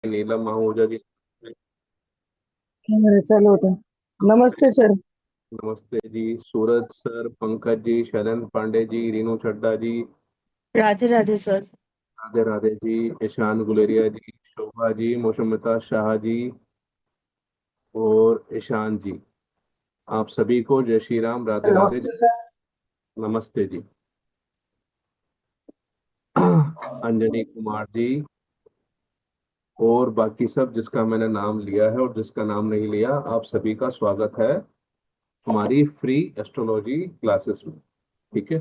नीलम आहूजा जी। मेरे साल होता है। नमस्ते सर। नमस्ते जी। सूरज सर, पंकज जी, शैलेंद्र पांडे जी, रीनू चड्डा जी। राधे राधे सर। राधे राधे जी। ईशान गुलेरिया जी, शोभा जी, मौसमिता शाह जी और ईशान जी। आप सभी को जय श्री राम, राधे राधे। नमस्ते सर। नमस्ते जी। अंजनी कुमार जी और बाकी सब जिसका मैंने नाम लिया है और जिसका नाम नहीं लिया, आप सभी का स्वागत है हमारी फ्री एस्ट्रोलॉजी क्लासेस में। ठीक है।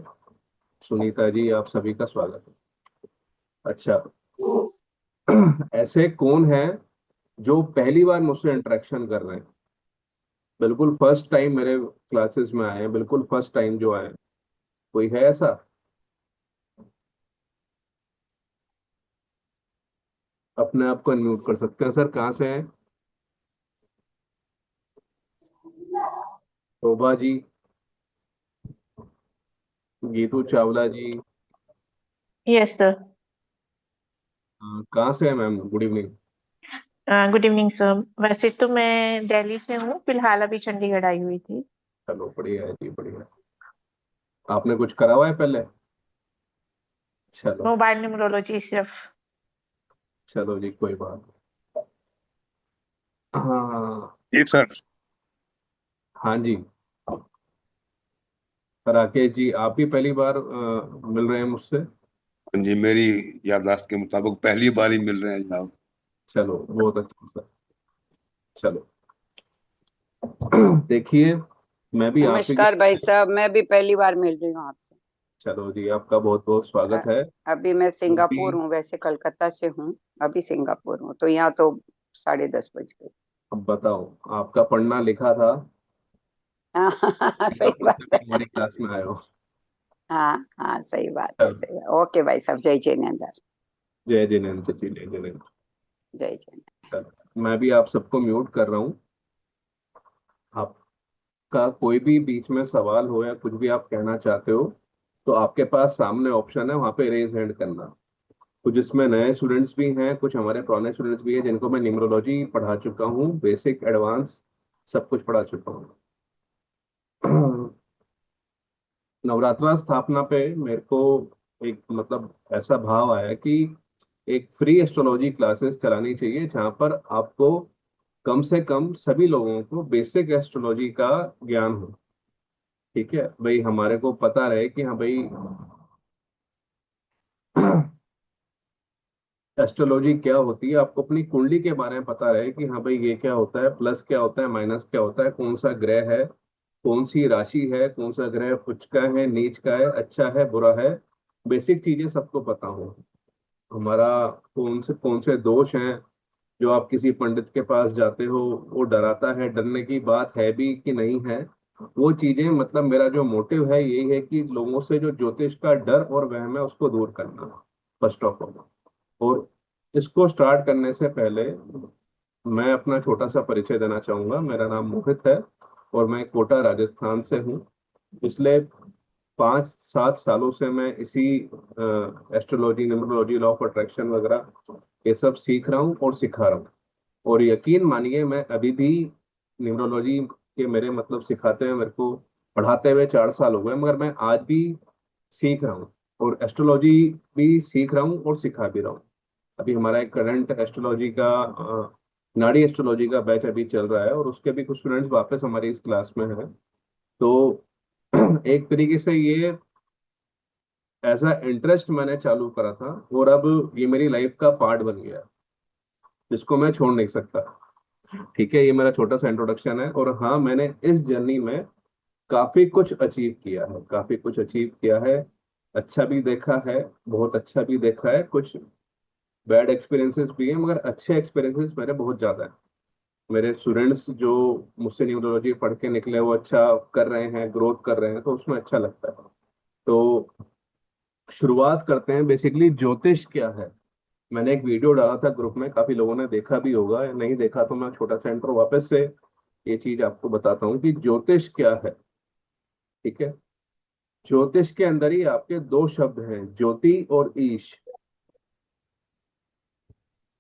सुनीता जी, आप सभी का स्वागत है। अच्छा। ऐसे कौन है जो पहली बार मुझसे इंटरेक्शन कर रहे हैं? बिल्कुल फर्स्ट टाइम मेरे क्लासेस में आए हैं, बिल्कुल फर्स्ट टाइम जो आए हैं। कोई है ऐसा? अपने आप को अनम्यूट कर सकते हैं सर। कहाँ से हैं? शोभा जी, गीतू चावला जी। Yes sir. कहाँ से है ma'am? Good evening. Good evening sir. वैसे तो मैं दिल्ली से हूँ, फिलहाल अभी चंडीगढ़ आई हुई थी। चलो बढ़िया है जी, बढ़िया है। आपने कुछ करा हुआ है पहले? चलो। मोबाइल न्यूमरोलॉजी सिर्फ। चलो जी, कोई बात नहीं। हाँ। जी सर। हाँ जी। राकेश जी, आप भी पहली बार मिल रहे हैं मुझसे? जी, मेरी याददाश्त के मुताबिक पहली बार ही मिल रहे हैं जनाब। चलो बहुत अच्छा सर। चलो। देखिए, मैं भी आप ही की। नमस्कार भाई साहब, मैं भी पहली बार मिल रही हूँ आपसे। चलो जी, आपका बहुत बहुत अ, स्वागत है। अभी मैं मैं भी। सिंगापुर हूँ, वैसे कलकत्ता से हूँ। अभी सिंगापुर हूँ, तो यहाँ तो 10:30 बज गए। अब बताओ, आपका पढ़ना लिखा था? हाँ सही सिंगापुर से बात भी है। हमारी क्लास में आए हो? हाँ हाँ, सही बात है, चलो। सही बात। ओके भाई साहब, जय जिनेन्द्र। जय जिनेन्द्र जी, जय जिनेन्द्र। जय जिनेन्द्र। चलो, मैं भी आप सबको म्यूट कर रहा हूँ। आपका कोई भी बीच में सवाल हो या कुछ भी आप कहना चाहते हो, तो आपके पास सामने ऑप्शन है, वहाँ पे रेज हैंड करना। कुछ इसमें नए स्टूडेंट्स भी हैं, कुछ हमारे पुराने स्टूडेंट्स भी हैं जिनको मैं न्यूमरोलॉजी पढ़ा चुका हूँ, बेसिक एडवांस सब कुछ पढ़ा चुका हूँ। नवरात्रा स्थापना पे मेरे को एक मतलब ऐसा भाव आया कि एक फ्री एस्ट्रोलॉजी क्लासेस चलानी चाहिए जहां पर आपको कम से कम सभी लोगों को बेसिक एस्ट्रोलॉजी का ज्ञान हो। ठीक है भाई, हमारे को पता रहे कि हाँ भाई, एस्ट्रोलॉजी क्या होती है, आपको अपनी कुंडली के बारे में पता रहे कि हाँ भाई ये क्या होता है, प्लस क्या होता है, माइनस क्या होता है, कौन सा ग्रह है, कौन सी राशि है, कौन सा ग्रह उच्च का है, नीच का है, अच्छा है, बुरा है। बेसिक चीजें सबको पता हो। हमारा कौन से दोष हैं जो आप किसी पंडित के पास जाते हो, वो डराता है, डरने की बात है भी कि नहीं है, वो चीजें मतलब मेरा जो मोटिव है यही है कि लोगों से जो ज्योतिष का डर और वहम है उसको दूर करना, फर्स्ट ऑफ ऑल। और इसको स्टार्ट करने से पहले मैं अपना छोटा सा परिचय देना चाहूंगा। मेरा नाम मोहित है और मैं कोटा राजस्थान से हूँ। पिछले 5-7 सालों से मैं इसी astrology, numerology, law of attraction वगैरह ये सब सीख रहा हूँ और सिखा रहा हूँ। और यकीन मानिए, मैं अभी भी न्यूमरोलॉजी के मेरे मतलब सिखाते हुए मेरे को पढ़ाते हुए 4 साल हो गए, मगर मैं आज भी सीख रहा हूँ और एस्ट्रोलॉजी भी सीख रहा हूँ और सिखा भी रहा हूँ। अभी हमारा एक करंट एस्ट्रोलॉजी का नाड़ी एस्ट्रोलॉजी का बैच अभी चल रहा है और उसके भी कुछ स्टूडेंट्स वापस हमारी इस क्लास में हैं। तो एक तरीके से ये ऐसा इंटरेस्ट मैंने चालू करा था और अब ये मेरी लाइफ का पार्ट बन गया, जिसको मैं छोड़ नहीं सकता। ठीक है, ये मेरा छोटा सा इंट्रोडक्शन है। और हाँ, मैंने इस जर्नी में काफी कुछ अचीव किया है, काफी कुछ अचीव किया है। अच्छा भी देखा है, बहुत अच्छा भी देखा है, कुछ बैड एक्सपीरियंसेस भी हैं, मगर अच्छे एक्सपीरियंसेस मेरे बहुत ज्यादा हैं। मेरे स्टूडेंट्स जो मुझसे न्यूरोलॉजी पढ़ के निकले वो अच्छा कर रहे हैं, ग्रोथ कर रहे हैं, तो उसमें अच्छा लगता है। तो शुरुआत करते हैं। बेसिकली ज्योतिष क्या है? मैंने एक वीडियो डाला था ग्रुप में, काफी लोगों ने देखा भी होगा, या नहीं देखा तो मैं छोटा सा इंट्रो वापस से ये चीज आपको बताता हूँ कि ज्योतिष क्या है। ठीक है। ज्योतिष के अंदर ही आपके दो शब्द हैं, ज्योति और ईश।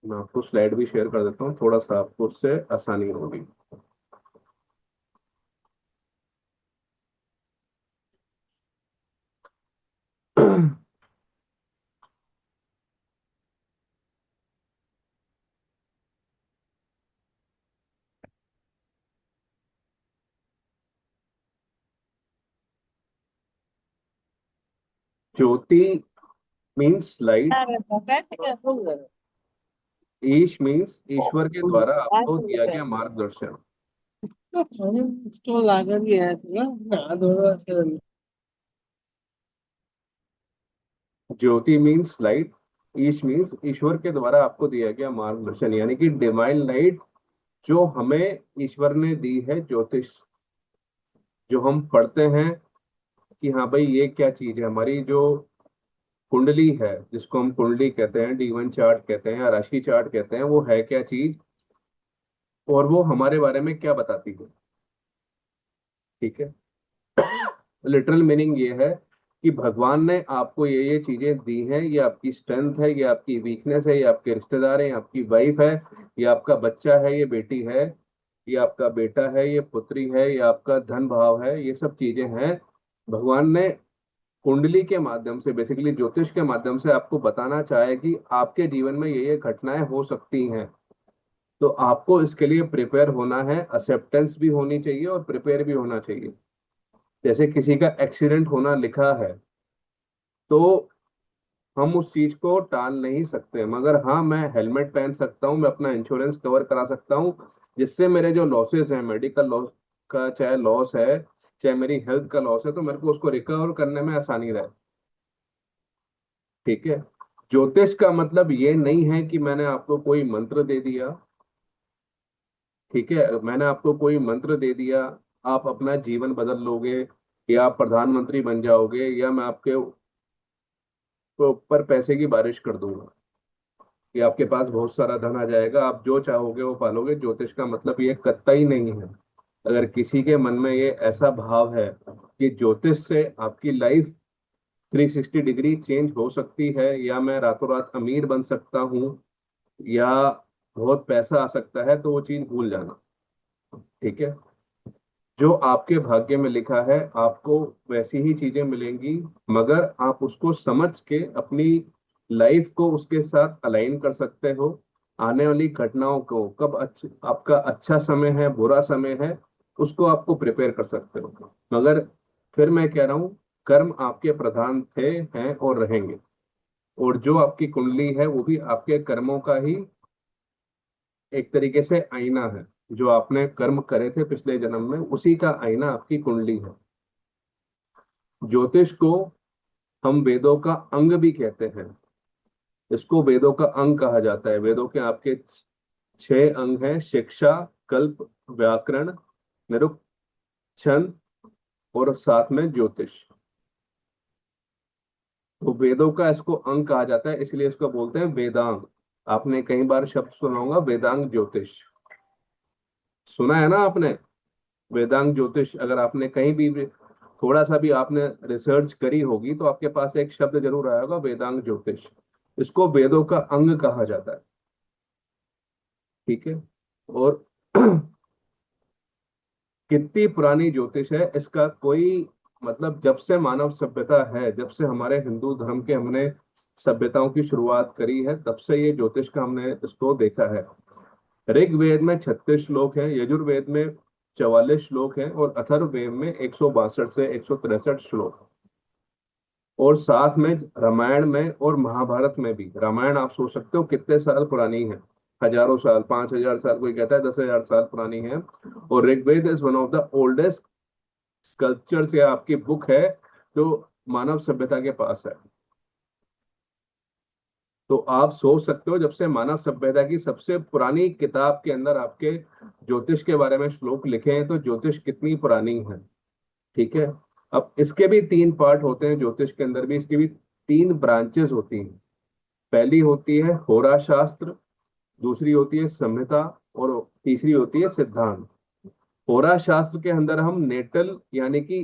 मैं आपको स्लाइड भी शेयर कर देता हूँ, थोड़ा सा आपको उससे आसानी होगी। ज्योति मीन्स लाइट, ईश मीन्स ईश्वर के द्वारा आपको दिया गया मार्गदर्शन। ज्योति मीन्स लाइट, ईश मीन्स ईश्वर के द्वारा आपको दिया गया मार्गदर्शन, यानी कि डिवाइन लाइट जो हमें ईश्वर ने दी है। ज्योतिष जो हम पढ़ते हैं कि हाँ भाई ये क्या चीज है, हमारी जो कुंडली है, जिसको हम कुंडली कहते हैं, D1 चार्ट कहते हैं या राशि चार्ट कहते हैं, वो है क्या चीज और वो हमारे बारे में क्या बताती है। ठीक है, लिटरल मीनिंग ये है कि भगवान ने आपको ये चीजें दी हैं, ये आपकी स्ट्रेंथ है, ये आपकी वीकनेस है, ये आपके रिश्तेदार हैं, ये आपकी वाइफ है, ये आपका बच्चा है, ये बेटी है, ये आपका बेटा है, ये पुत्री है, ये आपका धन भाव है, ये सब चीजें हैं। भगवान ने कुंडली के माध्यम से, बेसिकली ज्योतिष के माध्यम से आपको बताना चाहे कि आपके जीवन में ये घटनाएं हो सकती हैं। तो आपको इसके लिए प्रिपेयर होना है, एक्सेप्टेंस भी होनी चाहिए और प्रिपेयर भी होना चाहिए। जैसे किसी का एक्सीडेंट होना लिखा है तो हम उस चीज को टाल नहीं सकते, मगर हाँ मैं हेलमेट पहन सकता हूँ, मैं अपना इंश्योरेंस कवर करा सकता हूँ, जिससे मेरे जो लॉसेस हैं, मेडिकल लॉस का चाहे लॉस है, चाहे मेरी हेल्थ का लॉस है, तो मेरे को उसको रिकवर करने में आसानी रहे। ठीक है, ज्योतिष का मतलब ये नहीं है कि मैंने आपको कोई मंत्र दे दिया। ठीक है, मैंने आपको कोई मंत्र दे दिया, आप अपना जीवन बदल लोगे या आप प्रधानमंत्री बन जाओगे या मैं आपके ऊपर पैसे की बारिश कर दूंगा कि आपके पास बहुत सारा धन आ जाएगा, आप जो चाहोगे वो पालोगे। ज्योतिष का मतलब ये कतई नहीं है। अगर किसी के मन में ये ऐसा भाव है कि ज्योतिष से आपकी लाइफ 360 डिग्री चेंज हो सकती है या मैं रातों रात अमीर बन सकता हूँ या बहुत पैसा आ सकता है, तो वो चीज भूल जाना। ठीक है, जो आपके भाग्य में लिखा है आपको वैसी ही चीजें मिलेंगी, मगर आप उसको समझ के अपनी लाइफ को उसके साथ अलाइन कर सकते हो। आने वाली घटनाओं को, कब आपका अच्छा समय है, बुरा समय है, उसको आपको प्रिपेयर कर सकते हो। मगर फिर मैं कह रहा हूँ, कर्म आपके प्रधान थे, हैं और रहेंगे। और जो आपकी कुंडली है वो भी आपके कर्मों का ही एक तरीके से आईना है। जो आपने कर्म करे थे पिछले जन्म में, उसी का आईना आपकी कुंडली है। ज्योतिष को हम वेदों का अंग भी कहते हैं। इसको वेदों का अंग कहा जाता है। वेदों के आपके 6 अंग हैं: शिक्षा, कल्प, व्याकरण, निरुक्त, छंद और साथ में ज्योतिष। तो वेदों का इसको अंग कहा जाता है, इसलिए इसको बोलते हैं वेदांग। आपने कई बार शब्द सुना होगा वेदांग ज्योतिष, सुना है ना आपने? वेदांग ज्योतिष, अगर आपने कहीं भी थोड़ा सा भी आपने रिसर्च करी होगी तो आपके पास एक शब्द जरूर आया होगा, वेदांग ज्योतिष। इसको वेदों का अंग कहा जाता है। ठीक है, और कितनी पुरानी ज्योतिष है इसका कोई मतलब, जब से मानव सभ्यता है, जब से हमारे हिंदू धर्म के हमने सभ्यताओं की शुरुआत करी है, तब से ये ज्योतिष का हमने इसको देखा है। ऋग्वेद में 36 श्लोक हैं, यजुर्वेद में 44 श्लोक हैं और अथर्ववेद में 162 से 163 श्लोक। और साथ में रामायण में और महाभारत में भी। रामायण आप सोच सकते हो कितने साल पुरानी है, हजारों साल, 5,000 साल, कोई कहता है 10,000 साल पुरानी है। और Rigveda is one of the oldest sculptures या आपकी बुक है जो मानव सभ्यता के पास है। तो आप सोच सकते हो, जब से मानव सभ्यता की सबसे पुरानी किताब के अंदर आपके ज्योतिष के बारे में श्लोक लिखे हैं, तो ज्योतिष कितनी पुरानी है। ठीक है, अब इसके भी 3 पार्ट होते हैं, ज्योतिष के अंदर भी इसकी भी 3 ब्रांचेस होती हैं। पहली होती है होरा शास्त्र, दूसरी होती है संहिता और तीसरी होती है सिद्धांत। होरा शास्त्र के अंदर हम नेटल यानी कि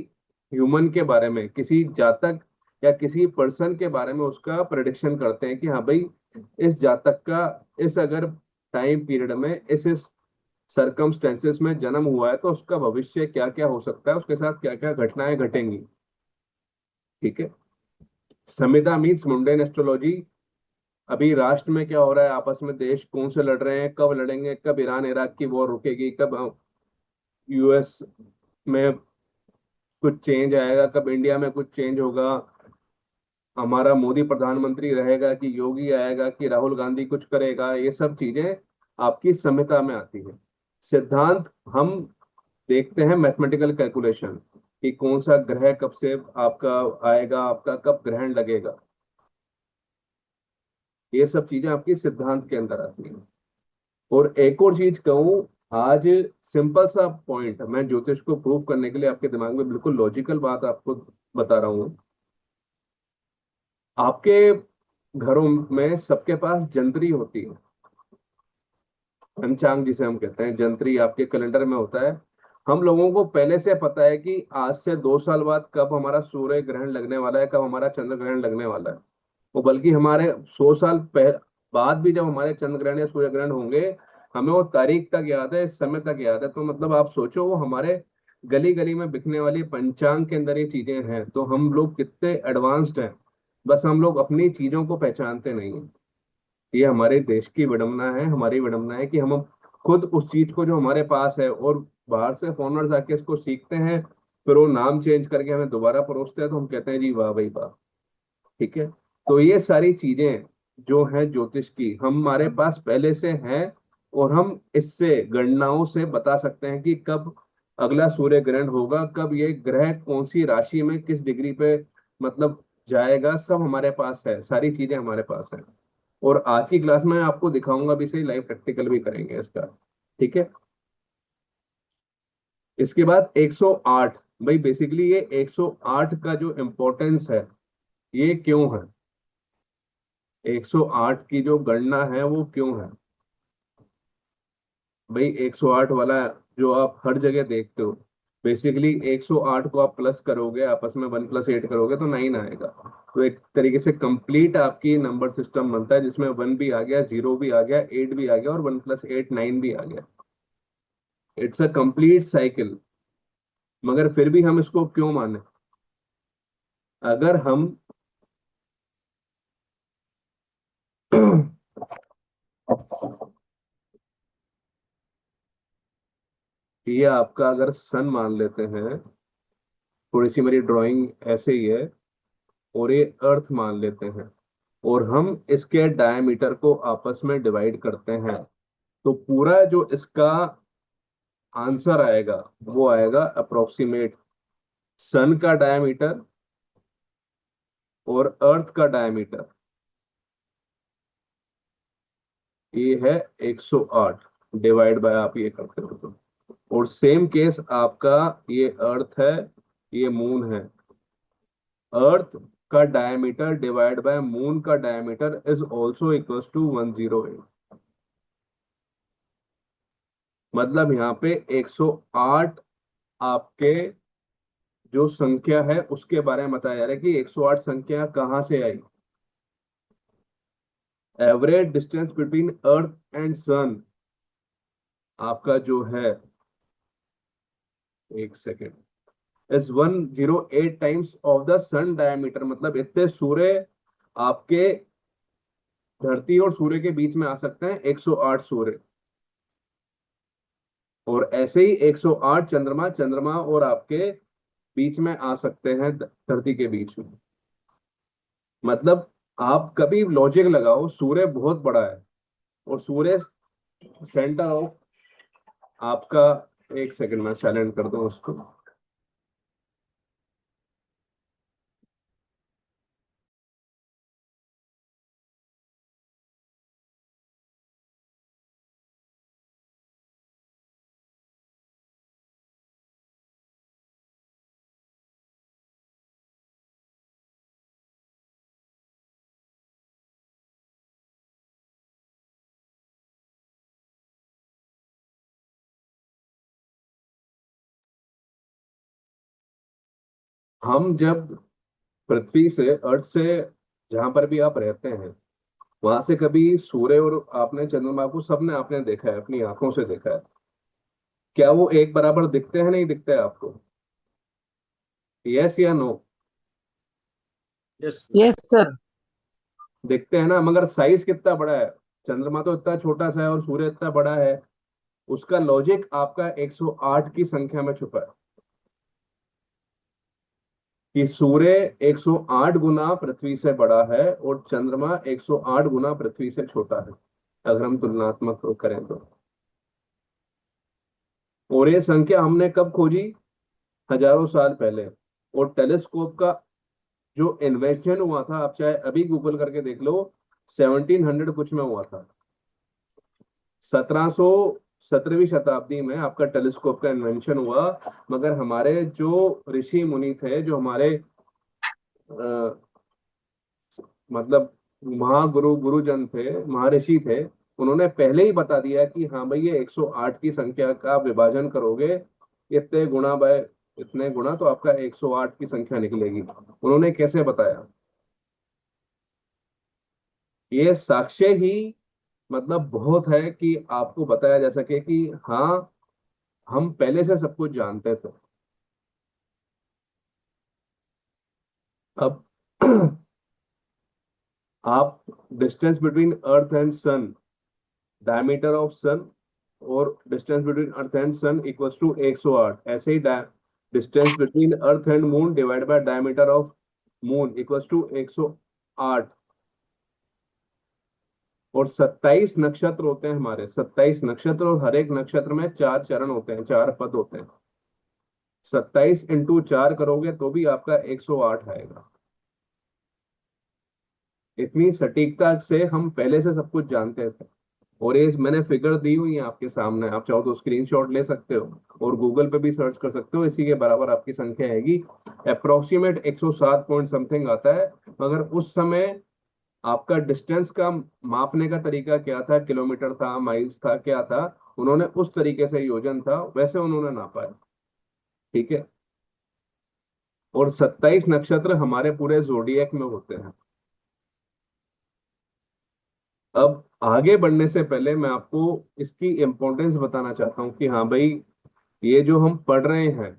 ह्यूमन के बारे में, किसी जातक या किसी पर्सन के बारे में उसका प्रेडिक्शन करते हैं कि हाँ भाई इस जातक का इस अगर टाइम पीरियड में इस सरकमस्टेंसेस में जन्म हुआ है तो उसका भविष्य क्या क्या हो सकता है, उसके साथ क्या क्या घटनाएं घटेंगी। ठीक है। संविदा मीन्स मुंडेन एस्ट्रोलॉजी। अभी राष्ट्र में क्या हो रहा है, आपस में देश कौन से लड़ रहे हैं, कब लड़ेंगे, कब ईरान इराक की वॉर रुकेगी, कब यूएस में कुछ चेंज आएगा, कब इंडिया में कुछ चेंज होगा, हमारा मोदी प्रधानमंत्री रहेगा कि योगी आएगा कि राहुल गांधी कुछ करेगा, ये सब चीजें आपकी संहिता में आती है। सिद्धांत हम देखते हैं मैथमेटिकल कैलकुलेशन कि कौन सा ग्रह कब से आपका आएगा, आपका कब ग्रहण लगेगा, ये सब चीजें आपकी सिद्धांत के अंदर आती हैं। और एक और चीज कहूं, आज सिंपल सा पॉइंट मैं ज्योतिष को प्रूव करने के लिए आपके दिमाग में बिल्कुल लॉजिकल बात आपको बता रहा हूं। आपके घरों में सबके पास जंतरी होती है, पंचांग जिसे हम कहते हैं, जंतरी आपके कैलेंडर में होता है। हम लोगों को पहले से पता है कि आज से 2 साल बाद कब हमारा सूर्य ग्रहण लगने वाला है, कब हमारा चंद्र ग्रहण लगने वाला है। वो बल्कि हमारे 100 साल बाद भी जब हमारे चंद्र ग्रहण या सूर्य ग्रहण होंगे, हमें वो तारीख तक याद है, इस समय तक याद है। तो मतलब आप सोचो, वो हमारे गली गली में बिकने वाली पंचांग के अंदर ये चीजें हैं। तो हम लोग कितने एडवांस्ड हैं, बस हम लोग अपनी चीजों को पहचानते नहीं हैं। ये हमारे देश की विडंबना है, हमारी विडंबना है कि हम खुद उस चीज को जो हमारे पास है, और बाहर से फॉरेनर्स आके इसको सीखते हैं, फिर वो नाम चेंज करके हमें दोबारा परोसते हैं, तो हम कहते हैं जी वाह भाई वाह। ठीक है। तो ये सारी चीजें जो हैं ज्योतिष की हमारे पास पहले से हैं, और हम इससे गणनाओं से बता सकते हैं कि कब अगला सूर्य ग्रहण होगा, कब ये ग्रह कौन सी राशि में किस डिग्री पे मतलब जाएगा, सब हमारे पास है, सारी चीजें हमारे पास है। और आज की क्लास में आपको दिखाऊंगा भी, सही लाइव प्रैक्टिकल भी करेंगे इसका। ठीक है। इसके बाद 108। भाई बेसिकली ये 108 का जो इम्पोर्टेंस है, ये क्यों है, 108 की जो गणना है वो क्यों है। भाई 108 वाला जो आप हर जगह देखते हो, बेसिकली 108 को आप प्लस करोगे, आपस में 1+8 करोगे तो 9 आएगा। तो एक तरीके से कंप्लीट आपकी नंबर सिस्टम बनता है, जिसमें 1 भी आ गया, 0 भी आ गया, 8 भी आ गया, और 1+8 9 भी आ गया। It's a complete cycle. मगर फिर भी हम इसको क्यों माने, अगर हम ये आपका अगर सन मान लेते हैं, थोड़ी सी मेरी ड्राइंग ऐसे ही है, और ये अर्थ मान लेते हैं, और हम इसके डायमीटर को आपस में डिवाइड करते हैं, तो पूरा जो इसका आंसर आएगा वो आएगा अप्रोक्सीमेट सन का डायमीटर और अर्थ का डायमीटर, ये है 108 डिवाइड बाय आप ये करते हो तो। और सेम केस आपका, ये अर्थ है, ये मून है, अर्थ का डायमीटर डिवाइड बाय मून का diameter is also equals to 108। मतलब यहाँ पे 108 आपके जो संख्या है उसके बारे में बताया जा रहा है कि 108 संख्या कहाँ से आई। Average distance between earth and sun आपका जो है, एक second, is 108 times of the sun diameter. मतलब इतने सूर्य आपके धरती और सूर्य के बीच में आ सकते हैं, 108 सूर्य। और ऐसे ही 108 चंद्रमा, चंद्रमा और आपके बीच में आ सकते हैं, धरती के बीच में। मतलब आप कभी लॉजिक लगाओ, सूर्य बहुत बड़ा है, और सूर्य सेंटर ऑफ आपका, एक सेकंड में साइलेंट कर दूं उसको। हम जब पृथ्वी से, अर्थ से, जहां पर भी आप रहते हैं, वहां से कभी सूर्य और आपने चंद्रमा को सबने आपने देखा है, अपनी आंखों से देखा है। क्या वो एक बराबर दिखते हैं, नहीं दिखते हैं आपको? यस या नो? Yes yes sir. दिखते हैं ना, मगर साइज कितना बड़ा है? चंद्रमा तो इतना छोटा सा है और सूर्य इतना बड़ा है। उसका लॉजिक आपका 108 की संख्या में छुपा है कि सूर्य 108 गुना पृथ्वी से बड़ा है और चंद्रमा 108 गुना पृथ्वी से छोटा है, अगर हम तुलनात्मक करें तो। और ये संख्या हमने कब खोजी? हजारों साल पहले। और टेलीस्कोप का जो इन्वेंशन हुआ था, आप चाहे अभी गूगल करके देख लो, 1700 कुछ में हुआ था। 17वीं शताब्दी में आपका टेलीस्कोप का इन्वेंशन हुआ। मगर हमारे जो ऋषि मुनि थे, जो हमारे अ, मतलब महागुरु गुरुजन थे, महर्षि थे, उन्होंने पहले ही बता दिया कि हाँ भाई, ये 108 की संख्या का विभाजन करोगे इतने गुणा बाय इतने गुणा, तो आपका 108 की संख्या निकलेगी। उन्होंने कैसे बताया? ये साक्ष्य ही मतलब बहुत है कि आपको बताया जा सके कि हाँ, हम पहले से सब कुछ जानते थे। अब आप distance between earth and sun, diameter of sun और distance between earth and sun equals to 108, ऐसे ही distance between earth and moon divide by diameter of moon equals to 108। और 27 नक्षत्र होते हैं हमारे, 27 नक्षत्र, और हर एक नक्षत्र में 4 चरण होते हैं, 4 पद होते हैं। 27 इंटू 4 करोगे तो भी आपका 108 आएगा। इतनी सटीकता से हम पहले से सब कुछ जानते थे। और ये मैंने फिगर दी हुई है आपके सामने, आप चाहो तो स्क्रीनशॉट ले सकते हो और गूगल पे भी सर्च कर सकते हो, इसी के बराबर आपकी संख्या आएगी। अप्रोक्सीमेट 107 पॉइंट समथिंग आता है। मगर उस समय आपका डिस्टेंस का मापने का तरीका क्या था? किलोमीटर था, माइल्स था, क्या था? उन्होंने उस तरीके से योजन था, वैसे उन्होंने नापा है। ठीक है। और 27 नक्षत्र हमारे पूरे जोडिएक में होते हैं। अब आगे बढ़ने से पहले मैं आपको इसकी इंपॉर्टेंस बताना चाहता हूँ कि हाँ भाई, ये जो हम पढ़ रहे हैं,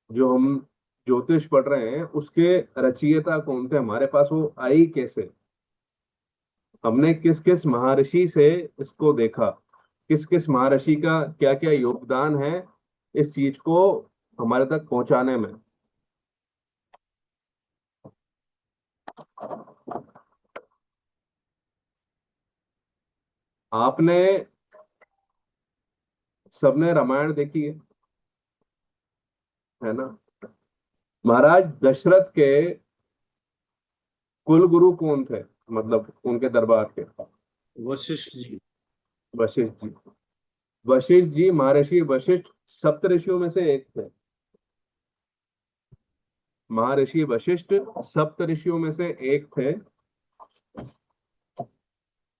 जो हम ज्योतिष पढ़ रहे हैं, उसके रचयिता कौन थे, हमारे पास वो आई कैसे? हमने किस किस महर्षि से इसको देखा, किस किस महर्षि का क्या क्या योगदान है इस चीज को हमारे तक पहुंचाने में। आपने सबने रामायण देखी है ना? महाराज दशरथ के कुल गुरु कौन थे, मतलब उनके दरबार के? वशिष्ठ जी। वशिष्ठ जी। वशिष्ठ जी, महर्षि वशिष्ठ सप्त ऋषियों में से एक थे। महर्षि वशिष्ठ सप्त ऋषियों में से एक थे।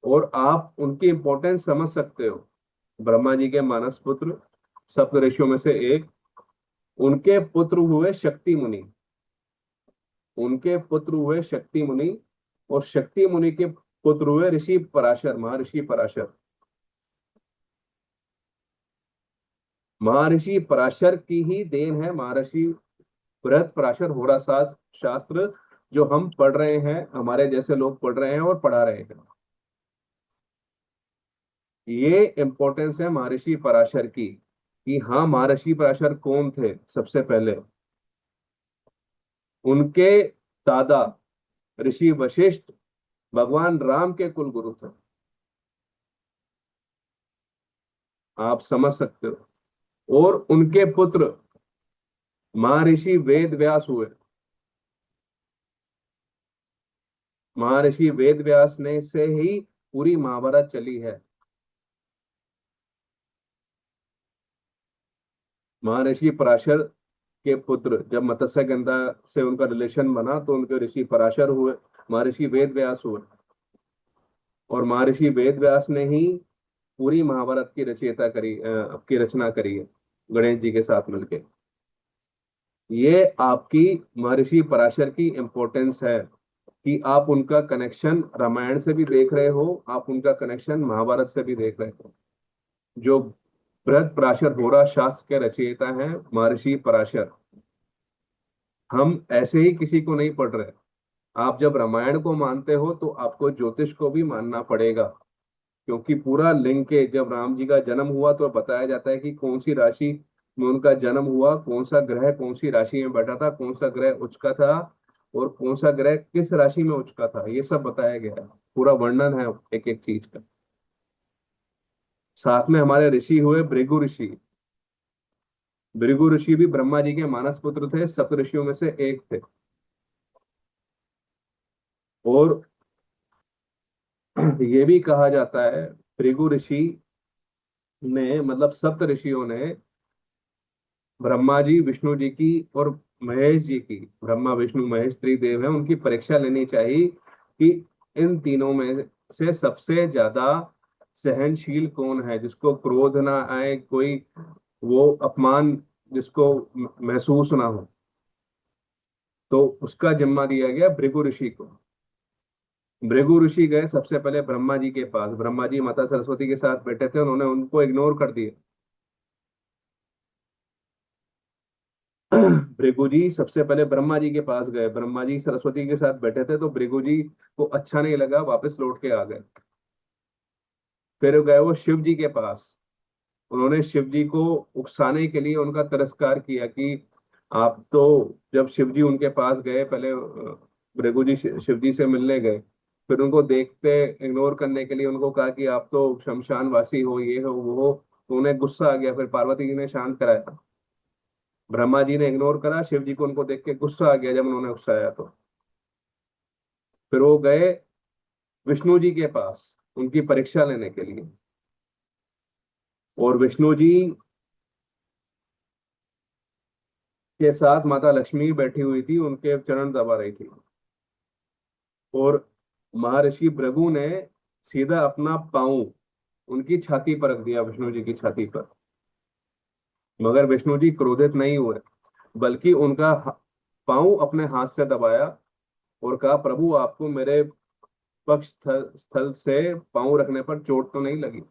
और आप उनकी इंपॉर्टेंस समझ सकते हो। ब्रह्मा जी के मानस पुत्र, सप्त ऋषियों में से एक। उनके पुत्र हुए शक्ति मुनि। उनके पुत्र हुए शक्ति मुनि। और शक्ति मुनि के पुत्र हुए ऋषि पराशर, महर्षि पराशर। महर्षि पराशर की ही देन है महर्षि बृहद पराशर होरासाज शास्त्र, जो हम पढ़ रहे हैं, हमारे जैसे लोग पढ़ रहे हैं और पढ़ा रहे हैं। ये इंपॉर्टेंस है महर्षि पराशर की कि हाँ, महर्षि पराशर कौन थे? सबसे पहले उनके दादा ऋषि वशिष्ठ भगवान राम के कुल गुरु थे। आप समझ सकते हो। और उनके पुत्र महर्षि वेद व्यास हुए। महर्षि वेद व्यास ने से ही पूरी महाभारत चली है। महर्षि पराशर के पुत्र, जब मत्स्य गंधा से उनका रिलेशन बना तो उनके ऋषि पराशर हुए, महर्षि वेद व्यास हुए। और महर्षि वेद व्यास ने ही पूरी महाभारत की रचयिता करी, की रचना करी है गणेश जी के साथ मिलकर। ये आपकी महर्षि पराशर की इंपॉर्टेंस है। कि आप उनका कनेक्शन रामायण से भी देख रहे हो, आप उनका कनेक्शन महाभारत से भी देख रहे हो। जो बृहद पराशर होरा शास्त्र के रचयिता हैं महर्षि पराशर, हम ऐसे ही किसी को नहीं पढ़ रहे। आप जब रामायण को मानते हो तो आपको ज्योतिष को भी मानना पड़ेगा, क्योंकि पूरा लिंक है। जब राम जी का जन्म हुआ तो बताया जाता है कि कौन सी राशि में उनका जन्म हुआ, कौन सा ग्रह कौन सी राशि में बैठा था, कौन सा ग्रह उच्च का था और कौन सा ग्रह किस राशि में उच्च का था, ये सब बताया गया है। पूरा वर्णन है एक एक चीज का। साथ में हमारे ऋषि हुए भृगु ऋषि। भृगु ऋषि भी ब्रह्मा जी के मानस पुत्र थे, सप्त ऋषियों में से एक थे। और ये भी कहा जाता है भृगु ऋषि ने, मतलब सप्त ऋषियों ने ब्रह्मा जी, विष्णु जी की और महेश जी की, ब्रह्मा विष्णु महेश त्रिदेव है, उनकी परीक्षा लेनी चाहिए कि इन तीनों में से सबसे ज्यादा सहनशील कौन है, जिसको क्रोध ना आए, कोई वो अपमान जिसको महसूस ना हो। तो उसका जिम्मा दिया गया भृगु ऋषि को। भृगु ऋषि गए सबसे पहले ब्रह्मा जी के पास। ब्रह्मा जी माता सरस्वती के साथ बैठे थे, उन्होंने उनको इग्नोर कर दिया। भृगु जी सबसे पहले ब्रह्मा जी के पास गए। ब्रह्मा जी सरस्वती के साथ बैठे थे तो भृगु जी को अच्छा नहीं लगा, वापस लौट के आ गए। फिर गए वो शिव जी के पास। उन्होंने शिव जी को उकसाने के लिए उनका तिरस्कार किया कि आप तो, जब शिव जी उनके पास गए, पहले भृगु जी शिव जी से मिलने गए, फिर उनको देखते इग्नोर करने के लिए उनको कहा कि आप तो शमशान वासी हो, ये हो वो हो। तो उन्हें गुस्सा आ गया। फिर पार्वती जी ने शांत कराया। ब्रह्मा जी ने इग्नोर करा, शिव जी को उनको देख के गुस्सा आ गया जब उन्होंने उकसाया तो। फिर वो गए विष्णु जी के पास उनकी परीक्षा लेने के लिए। और विष्णु जी के साथ माता लक्ष्मी बैठी हुई थी, उनके चरण दबा रही थी। और महर्षि भृगु ने सीधा अपना पाँव उनकी छाती पर रख दिया, विष्णु जी की छाती पर। मगर विष्णु जी क्रोधित नहीं हुए, बल्कि उनका पाँव अपने हाथ से दबाया और कहा, प्रभु आपको मेरे पक्ष स्थल से पाँव रखने पर चोट तो नहीं लगी?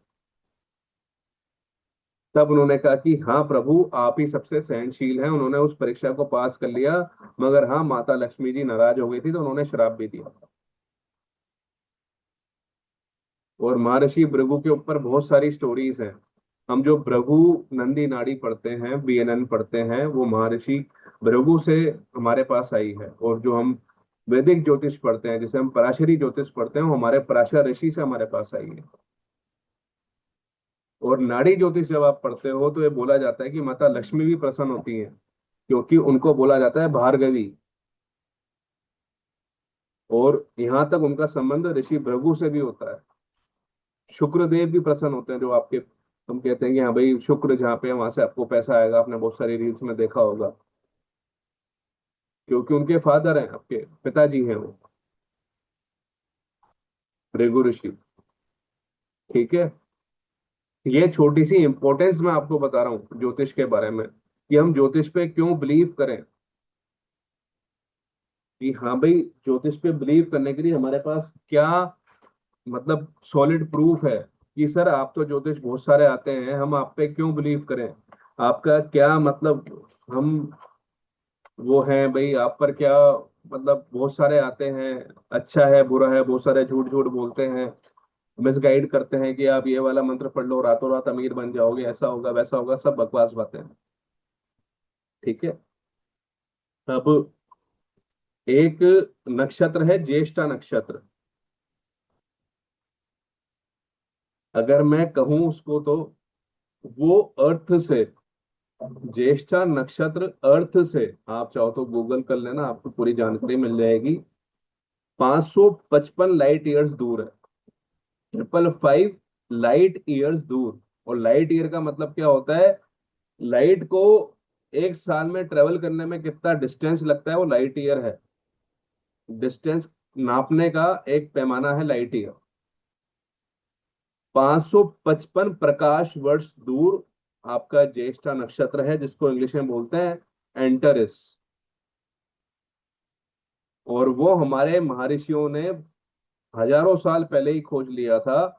तब उन्होंने कहा कि हाँ प्रभु, आप ही सबसे सहनशील हैं। उन्होंने उस परीक्षा को पास कर लिया। मगर हाँ, माता लक्ष्मी जी नाराज हो गई थी तो उन्होंने श्राप भी दिया। और महर्षि भृगु के ऊपर बहुत सारी स्टोरीज हैं। हम जो भृगु नंदी नाड़ी पढ़ते हैं, बीएनएन पढ़ते हैं, वो महर्षि भृगु से हमारे पास आई है। और जो हम वैदिक ज्योतिष पढ़ते हैं, जिसे हम पराशरी ज्योतिष पढ़ते हैं, वो हमारे पराशर ऋषि से हमारे पास आई है। और नाड़ी ज्योतिष जब आप पढ़ते हो तो ये बोला जाता है कि माता लक्ष्मी भी प्रसन्न होती है, क्योंकि उनको बोला जाता है भार्गवी। और यहाँ तक उनका संबंध ऋषि भृगु से भी होता है। शुक्रदेव भी प्रसन्न होते हैं, जो आपके, हम कहते हैं कि हाँ भाई शुक्र जहाँ पे है वहां से आपको पैसा आएगा। आपने बहुत सारी रील्स में देखा होगा, क्योंकि उनके फादर हैं, आपके पिताजी हैं वो, भृगु ऋषि। ठीक है। ये छोटी सी इंपॉर्टेंस मैं आपको बता रहा हूँ ज्योतिष के बारे में, कि हम ज्योतिष पे क्यों बिलीव करें। कि हाँ भाई, ज्योतिष पे बिलीव करने के लिए हमारे पास क्या, मतलब सॉलिड प्रूफ है कि सर आप तो ज्योतिष बहुत सारे आते हैं, हम आप पे क्यों बिलीव करें? आपका क्या मतलब, हम वो हैं भाई, आप पर क्या मतलब? बहुत सारे आते हैं, अच्छा है बुरा है, बहुत सारे झूठ झूठ बोलते हैं, मिसगाइड करते हैं कि आप ये वाला मंत्र पढ़ लो, रातों रात अमीर बन जाओगे, ऐसा होगा वैसा होगा, सब बकवास बातें हैं। ठीक है। अब एक नक्षत्र है ज्येष्ठा नक्षत्र। अगर मैं कहूं उसको तो वो अर्थ से, ज्येष्ठा नक्षत्र अर्थ से, आप चाहो तो गूगल कर लेना, आपको पूरी जानकारी मिल जाएगी। 555 लाइट ईयर्स दूर है, 555 लाइट ईयर्स दूर। और लाइट ईयर का मतलब क्या होता है? लाइट को एक साल में ट्रेवल करने में कितना डिस्टेंस लगता है, वो लाइट ईयर है। डिस्टेंस नापने का एक पैमाना है लाइट ईयर। 555 प्रकाश वर्ष दूर आपका ज्येष्ठा नक्षत्र है, जिसको इंग्लिश में बोलते हैं एंटरिस। और वो हमारे महर्षियों ने हजारों साल पहले ही खोज लिया था।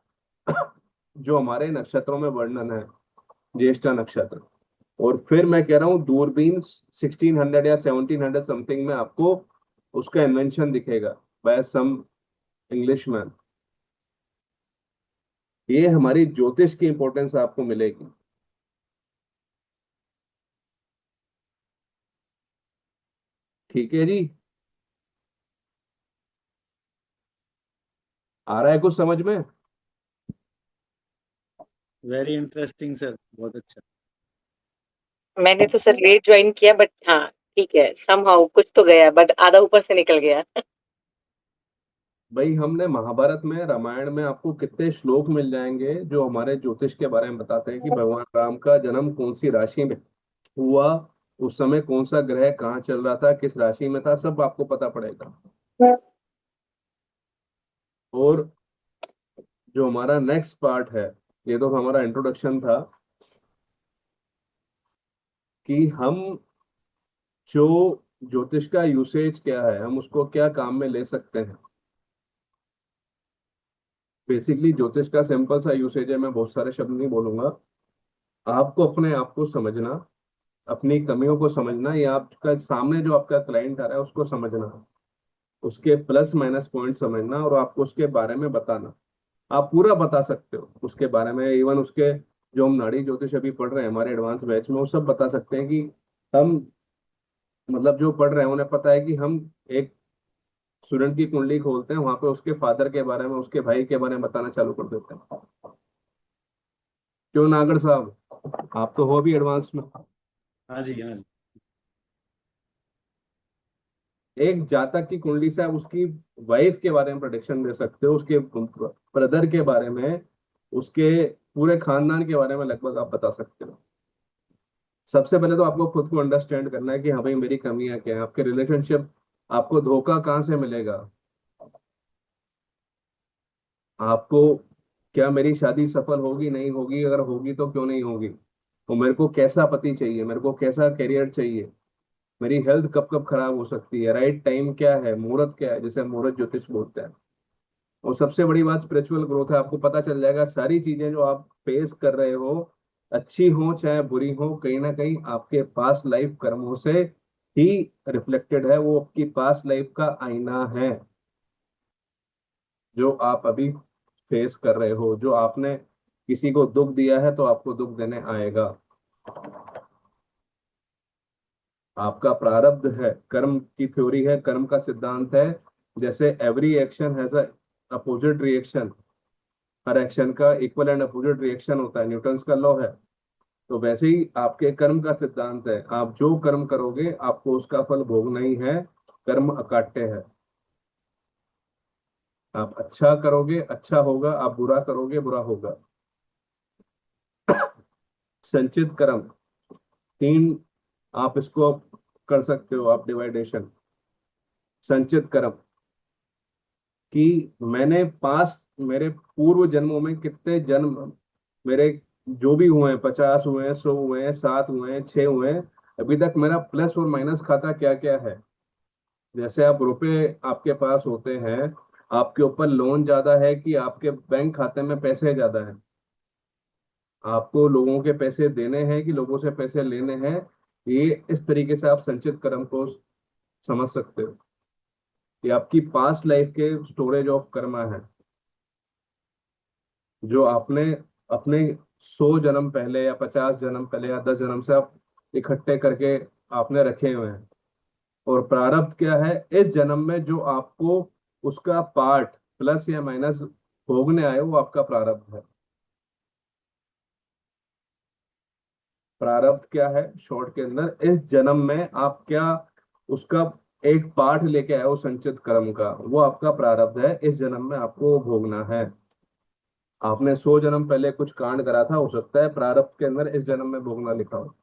जो हमारे नक्षत्रों में वर्णन है, ज्येष्ठा नक्षत्र। और फिर मैं कह रहा हूँ दूरबीन 1600 या 1700 समथिंग में आपको उसका इन्वेंशन दिखेगा बाय सम इंग्लिशमैन। ये हमारी ज्योतिष की इंपॉर्टेंस आपको मिलेगी। ठीक है जी। आ रहा है कुछ समझ में? वेरी इंटरेस्टिंग सर, बहुत अच्छा। मैंने तो सर लेट ज्वाइन किया, बट हाँ ठीक है, समहाउ कुछ तो गया, बट आधा ऊपर से निकल गया। भाई हमने महाभारत में, रामायण में आपको कितने श्लोक मिल जाएंगे जो हमारे ज्योतिष के बारे में बताते हैं कि भगवान राम का जन्म कौन सी राशि में हुआ, उस समय कौन सा ग्रह कहाँ चल रहा था, किस राशि में था, सब आपको पता पड़ेगा। और जो हमारा नेक्स्ट पार्ट है, ये तो हमारा इंट्रोडक्शन था कि हम जो ज्योतिष का यूसेज क्या है, हम उसको क्या काम में ले सकते हैं। बेसिकली ज्योतिष का सिंपल सा यूसेज है, मैं बहुत सारे शब्द नहीं बोलूंगा। आपको अपने आप को समझना, अपनी कमियों को समझना, या आपका सामने जो आपका क्लाइंट आ रहा है उसको समझना, उसके प्लस माइनस पॉइंट समझना और आपको उसके बारे में बताना। आप पूरा बता सकते हो उसके बारे में, इवन उसके जो हम नाड़ी ज्योतिष अभी पढ़ रहे हैं हमारे एडवांस बैच में, वो सब बता सकते हैं कि हम, मतलब जो पढ़ रहे हैं उन्हें पता है कि हम एक स्टूडेंट की कुंडली खोलते हैं, वहां पे उसके फादर के बारे में, उसके भाई के बारे में बताना चालू कर देते हैं। क्यों नागड़ साहब, आप तो हो भी एडवांस में। हाँ जी, हाँ जी। एक जातक की कुंडली से आप उसकी वाइफ के बारे में प्रोडिक्शन दे सकते हो, उसके ब्रदर के बारे में, उसके पूरे खानदान के बारे में लगभग आप बता सकते हो। सबसे पहले तो आपको खुद को अंडरस्टैंड करना है कि हाँ भाई मेरी कमियां क्या है, आपके रिलेशनशिप, आपको धोखा कहाँ से मिलेगा, आपको क्या मेरी शादी सफल होगी नहीं होगी, अगर होगी तो क्यों नहीं होगी, तो मेरे को कैसा पति चाहिए, मेरे को कैसा करियर चाहिए, मेरी हेल्थ कब कब खराब हो सकती है, राइट टाइम क्या है, मुहूर्त क्या है, जिसे मुहूर्त ज्योतिष बोलते हैं। और सबसे बड़ी बात स्पिरिचुअल ग्रोथ है। आपको पता चल जाएगा सारी चीजें जो आप फेस कर रहे हो, अच्छी हो चाहे बुरी हो, कहीं ना कहीं आपके पास्ट लाइफ कर्मों से ही रिफ्लेक्टेड है। वो आपकी पास्ट लाइफ का आईना है जो आप अभी फेस कर रहे हो। जो आपने किसी को दुख दिया है तो आपको दुख देने आएगा। आपका प्रारब्ध है, कर्म की थ्योरी है, कर्म का सिद्धांत है। जैसे every action has a opposite reaction, her action का इक्वल एंड अपोजिट रिएक्शन होता है, न्यूटन्स का लॉ है। तो वैसे ही आपके कर्म का सिद्धांत है, आप जो कर्म करोगे आपको उसका फल भोगना ही है। कर्म अकाट्य है। आप अच्छा करोगे अच्छा होगा, आप बुरा करोगे बुरा होगा। संचित कर्म, तीन आप इसको कर सकते हो आप डिवाइडेशन। संचित कर्म कि मैंने पास, मेरे पूर्व जन्मों में कितने जन्म मेरे जो भी हुए हैं, 50 हुए हैं, 100 हुए हैं, 7 हुए हैं, 6 हुए हैं, अभी तक मेरा प्लस और माइनस खाता क्या क्या है। जैसे आप रुपए आपके पास होते हैं, आपके ऊपर लोन ज्यादा है कि आपके बैंक खाते में पैसे ज्यादा है, आपको लोगों के पैसे देने हैं कि लोगों से पैसे लेने हैं, ये इस तरीके से आप संचित कर्म को समझ सकते हो। ये आपकी पास्ट लाइफ के स्टोरेज ऑफ कर्मा है जो आपने अपने 100 जन्म पहले या 50 जन्म पहले या 10 जन्म से आप इकट्ठे करके आपने रखे हुए हैं। और प्रारब्ध क्या है, इस जन्म में जो आपको उसका पार्ट प्लस या माइनस भोगने आए वो आपका प्रारब्ध है। प्रारब्ध क्या है शॉर्ट के अंदर, इस जन्म में आप क्या उसका एक पार्ट लेके आए हो संचित कर्म का, वो आपका प्रारब्ध है, इस जन्म में आपको वो भोगना है। आपने 100 जन्म पहले कुछ कांड करा था, हो सकता है प्रारब्ध के अंदर इस जन्म में भोगना लिखा हो।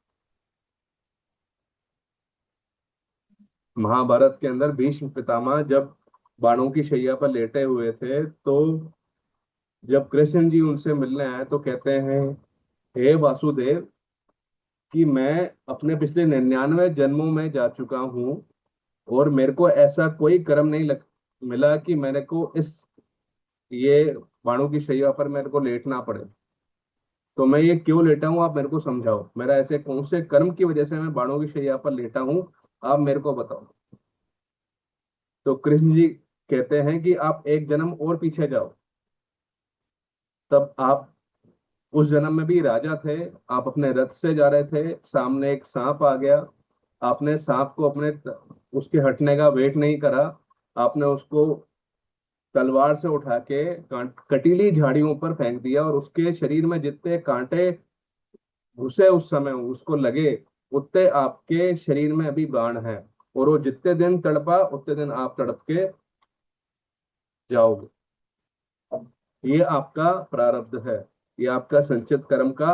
महाभारत के अंदर भीष्म पितामह जब बाणों की शैया पर लेटे हुए थे, तो जब कृष्ण जी उनसे मिलने आए तो कहते हैं, हे वासुदेव, कि मैं अपने पिछले 99 जन्मों में जा चुका हूँ और मेरे को ऐसा कोई कर्म नहीं मिला कि मेरे को ये बाणों की शैया पर मेरे को लेटना पड़े। तो मैं ये क्यों लेटा हूँ, आप मेरे को समझाओ। मेरा ऐसे कौन से कर्म की वजह से मैं बाणों की शैया पर लेटा हूँ, आप मेरे को बताओ। तो कृष्ण जी कहते हैं कि आप एक जन्म और पीछे जाओ, तब आप उस जन्म में भी राजा थे। आप अपने रथ से जा रहे थे, सामने एक सांप आ गया। आपने सांप को उसके हटने का वेट नहीं करा, आपने उसको तलवार से उठा के कटीली झाड़ियों पर फेंक दिया, और उसके शरीर में जितने कांटे घुसे उस समय उसको लगे, उतने आपके शरीर में अभी बाण है। और वो जितने दिन तड़पा उतने दिन आप तड़प के जाओगे। ये आपका प्रारब्ध है, ये आपका संचित कर्म का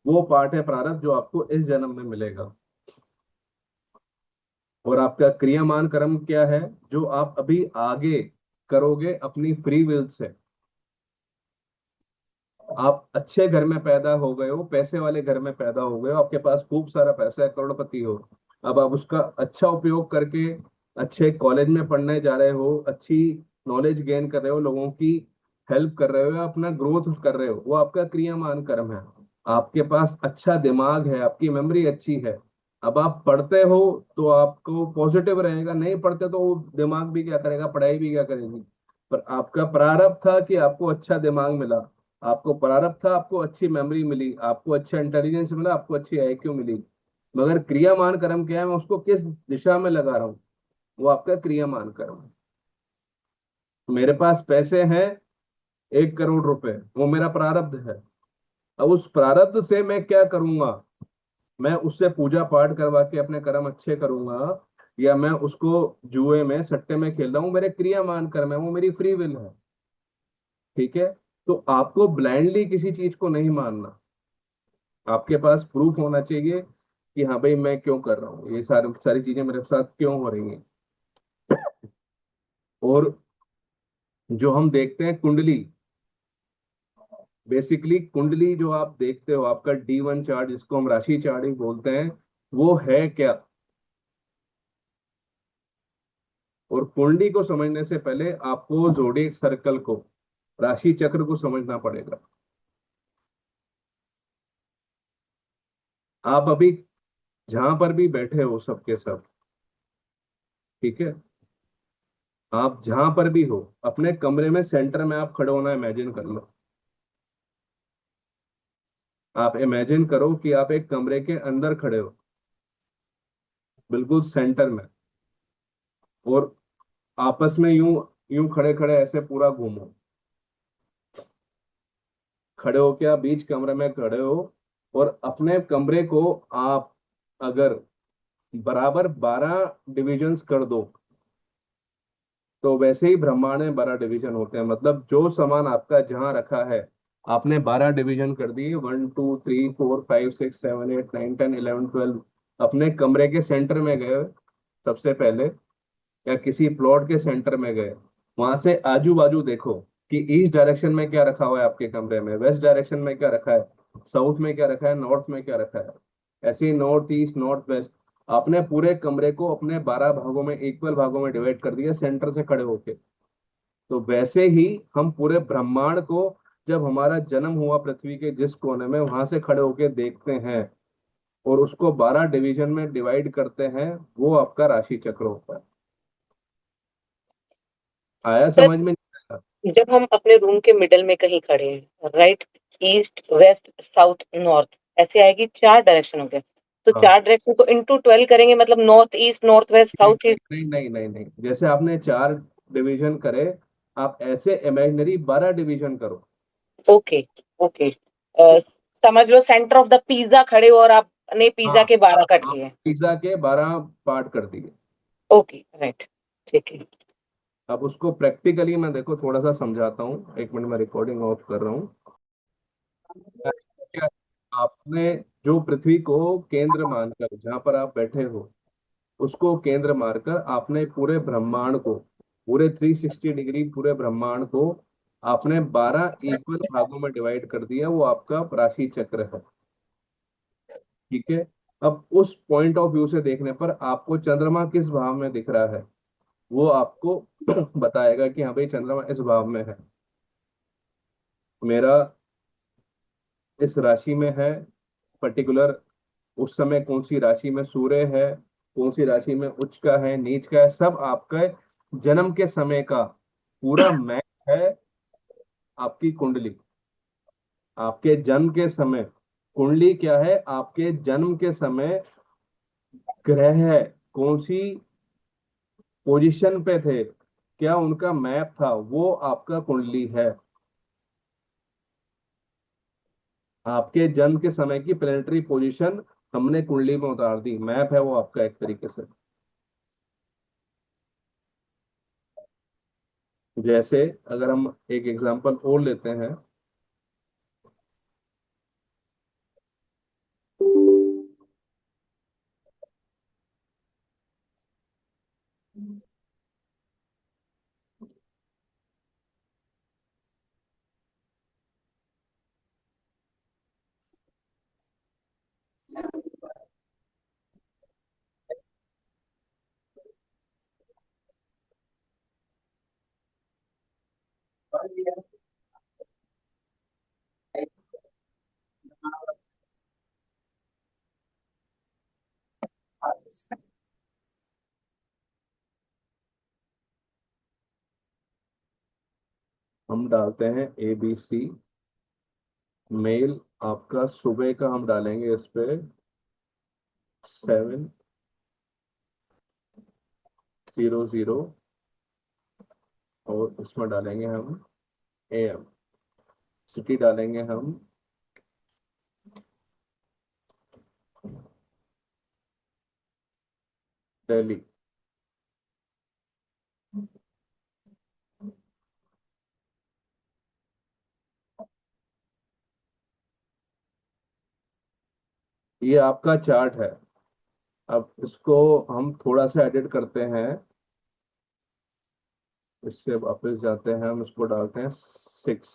वो पार्ट है, प्रारब्ध, जो आपको इस जन्म में मिलेगा। और आपका क्रियामान कर्म क्या है, जो आप अभी आगे करोगे अपनी फ्री विल से। आप अच्छे घर में पैदा हो गए हो, पैसे वाले घर में पैदा हो गए हो, आपके पास खूब सारा पैसा है, करोड़पति हो। अब आप उसका अच्छा उपयोग करके अच्छे कॉलेज में पढ़ने जा रहे हो, अच्छी नॉलेज गेन कर रहे हो, लोगों की हेल्प कर रहे हो, या अपना ग्रोथ कर रहे हो, वो आपका क्रियामान कर्म है। आपके पास अच्छा दिमाग है, आपकी मेमोरी अच्छी है। अब आप पढ़ते हो तो आपको पॉजिटिव रहेगा, नहीं पढ़ते तो वो दिमाग भी क्या करेगा, पढ़ाई भी क्या करेगी। पर आपका प्रारब्ध था कि आपको अच्छा दिमाग मिला, आपको प्रारब्ध था, आपको अच्छी मेमोरी मिली, आपको अच्छा इंटेलिजेंस मिला, आपको अच्छी आईक्यू मिली। मगर क्रियामान कर्म क्या है, मैं उसको किस दिशा में लगा रहा हूँ, वो आपका क्रियामान कर्म है। मेरे पास पैसे हैं 1 करोड़ रुपए, वो मेरा प्रारब्ध है। अब उस प्रारब्ध से मैं क्या करूंगा, मैं उससे पूजा पाठ करवा के अपने कर्म अच्छे करूंगा, या मैं उसको जुए में सट्टे में खेल रहा हूँ, मेरे क्रियामान कर्म है, वो मेरी फ्री विल है। ठीक है। तो आपको ब्लाइंडली किसी चीज को नहीं मानना, आपके पास प्रूफ होना चाहिए कि हाँ भाई मैं क्यों कर रहा हूँ, ये सारी सारी चीजें मेरे साथ क्यों हो रही हैं। और जो हम देखते हैं कुंडली, बेसिकली कुंडली जो आप देखते हो, आपका D1 चार्ट, जिसको हम राशि चार्ट ही बोलते हैं, वो है क्या। और कुंडली को समझने से पहले आपको जोडिएक सर्कल को, राशि चक्र को समझना पड़ेगा। आप अभी जहां पर भी बैठे हो सबके सब, ठीक है, आप जहां पर भी हो अपने कमरे में सेंटर में आप खड़े होना इमेजिन कर लो। आप इमेजिन करो कि आप एक कमरे के अंदर खड़े हो, बिल्कुल सेंटर में। और आपस में यूं यूं खड़े खड़े ऐसे पूरा घूमो, खड़े हो के आप बीच कमरे में खड़े हो। और अपने कमरे को आप अगर बराबर 12 डिविजन्स कर दो, तो वैसे ही ब्रह्मांड में 12 डिवीजन होते हैं। मतलब जो सामान आपका जहां रखा है, आपने 12 डिवीजन कर दिए, 1 2 3 4 5 6 7 8 9 10 11 12, अपने कमरे के सेंटर में गए सबसे पहले, या किसी प्लॉट के सेंटर में गए, वहां से आजू बाजू देखो कि ईस्ट डायरेक्शन में क्या रखा हुआ है आपके कमरे में, वेस्ट डायरेक्शन में क्या रखा है, साउथ में क्या रखा है, नॉर्थ में क्या रखा है। ऐसे ही नॉर्थ ईस्ट नॉर्थ वेस्ट, आपने पूरे कमरे को अपने 12 भागों में, इक्वल भागों में डिवाइड कर दिया सेंटर से खड़े होके। तो वैसे ही हम पूरे ब्रह्मांड को, जब हमारा जन्म हुआ पृथ्वी के जिस कोने में, वहां से खड़े होके देखते हैं और उसको 12 डिवीजन में डिवाइड करते हैं, वो आपका राशि चक्र होता है। आया सर, समझ में नहीं आया? जब हम अपने रूम के मिडल में कहीं खड़े हैं, right, east west south north, ऐसे आएगी 4 डायरेक्शन हो गए, तो हाँ। 4 डायरेक्शन को इंटू 12 करेंगे, मतलब नॉर्थ ईस्ट नॉर्थ वेस्ट नहीं साउथ ईस्ट। नहीं नहीं नहीं नहीं, जैसे आपने 4 डिवीजन करे, आप ऐसे इमेजिनरी 12 डिवीजन करो। Okay okay. समझ लो सेंटर ऑफ द पिज्जा खड़े हो और आपने पिज्जा हाँ, के 12 कट आप किए। पिज्जा के 12 पार्ट कर दिए। ओके राइट, ठीक है। अब उसको प्रैक्टिकली मैं देखो थोड़ा सा समझाता हूँ, 1 मिनट में रिकॉर्डिंग ऑफ कर रहा हूँ। क्या आपने जो पृथ्वी को केंद्र मानकर जहां पर आप बैठे हो, उसको केंद्र मानकर आपने पूरे ब्रह्मांड को, पूरे 360 डिग्री पूरे ब्रह्मांड को आपने 12 इक्वल भागों में डिवाइड कर दिया, वो आपका राशि चक्र है। ठीक है। अब उस पॉइंट ऑफ व्यू से देखने पर आपको चंद्रमा किस भाव में दिख रहा है, वो आपको बताएगा कि हाँ भाई चंद्रमा इस भाव में है, मेरा इस राशि में है, पर्टिकुलर उस समय कौन सी राशि में सूर्य है, कौन सी राशि में उच्च का है, नीच का है, सब आपका जन्म के समय का पूरा मैप है। आपकी कुंडली, आपके जन्म के समय, कुंडली क्या है, आपके जन्म के समय ग्रह कौन सी पोजीशन पे थे, क्या उनका मैप था, वो आपका कुंडली है। आपके जन्म के समय की प्लेनेटरी पोजीशन हमने कुंडली में उतार दी, मैप है वो आपका एक तरीके से। जैसे अगर हम एक एग्जांपल और लेते हैं, हम डालते हैं ABC, मेल आपका सुबह का हम डालेंगे इस पे 7:00, और इसमें डालेंगे हम AM, सिटी डालेंगे हम दिल्ली। ये आपका चार्ट है। अब इसको हम थोड़ा सा एडिट करते हैं, इससे वापस जाते हैं, हम इसको डालते हैं 6,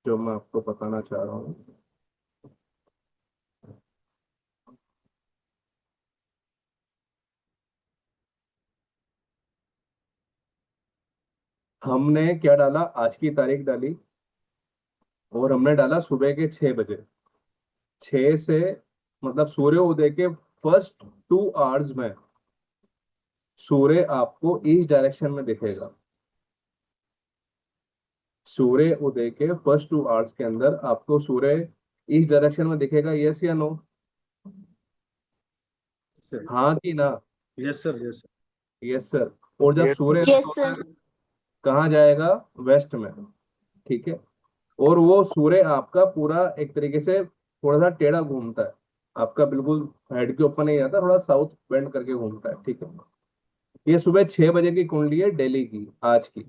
जो मैं आपको बताना चाह रहा हूँ। हमने क्या डाला, आज की तारीख डाली, और हमने डाला सुबह के 6 बजे। 6 से मतलब सूर्य उदय के फर्स्ट 2 आवर्स में सूर्य आपको ईस्ट डायरेक्शन में दिखेगा। सूर्य उदय के फर्स्ट 2 आवर्स के अंदर आपको सूर्य ईस्ट डायरेक्शन में दिखेगा, यस या नो? सर। हाँ कि ना? Yes sir, yes yes sir. और जब Yes, सूर्य sir. अस्त होता है कहाँ जाएगा, वेस्ट में, ठीक है। और वो सूर्य आपका पूरा एक तरीके से थोड़ा सा टेढ़ा घूमता है, आपका बिल्कुल हेड के ऊपर नहीं आता, थोड़ा साउथ बेंड करके घूमता है, ठीक है। ये सुबह 6 बजे की कुंडली है दिल्ली की, आज की।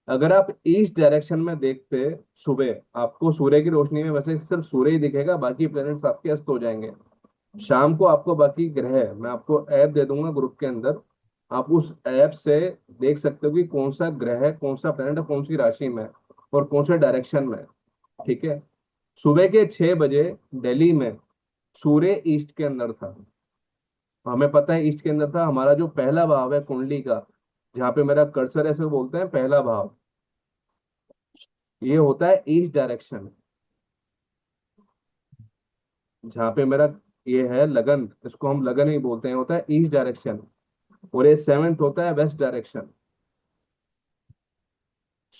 अगर आप ईस्ट डायरेक्शन में देखते सुबह, आपको सूर्य की रोशनी में वैसे सिर्फ सूर्य ही दिखेगा, बाकी प्लैनेट्स आपके अस्त हो जाएंगे। शाम को आपको बाकी ग्रह, मैं आपको ऐप दे दूंगा ग्रुप के अंदर, आप उस ऐप से देख सकते हो कि कौन सा ग्रह है, कौन सा प्लैनेट है, कौन सी राशि में है, और कौन से डायरेक्शन में है, ठीक है। सुबह के 6 बजे दिल्ली में सूर्य ईस्ट के अंदर था। हमें पता है ईस्ट के अंदर था, हमारा जो पहला भाव है कुंडली का, जहाँ पे मेरा कर्सर है, इसे बोलते हैं पहला भाव। ये होता है ईस्ट डायरेक्शन। जहाँ पे मेरा ये है लगन, इसको हम लगन ही बोलते हैं, होता है ईस्ट डायरेक्शन। और ये 7th होता है वेस्ट डायरेक्शन।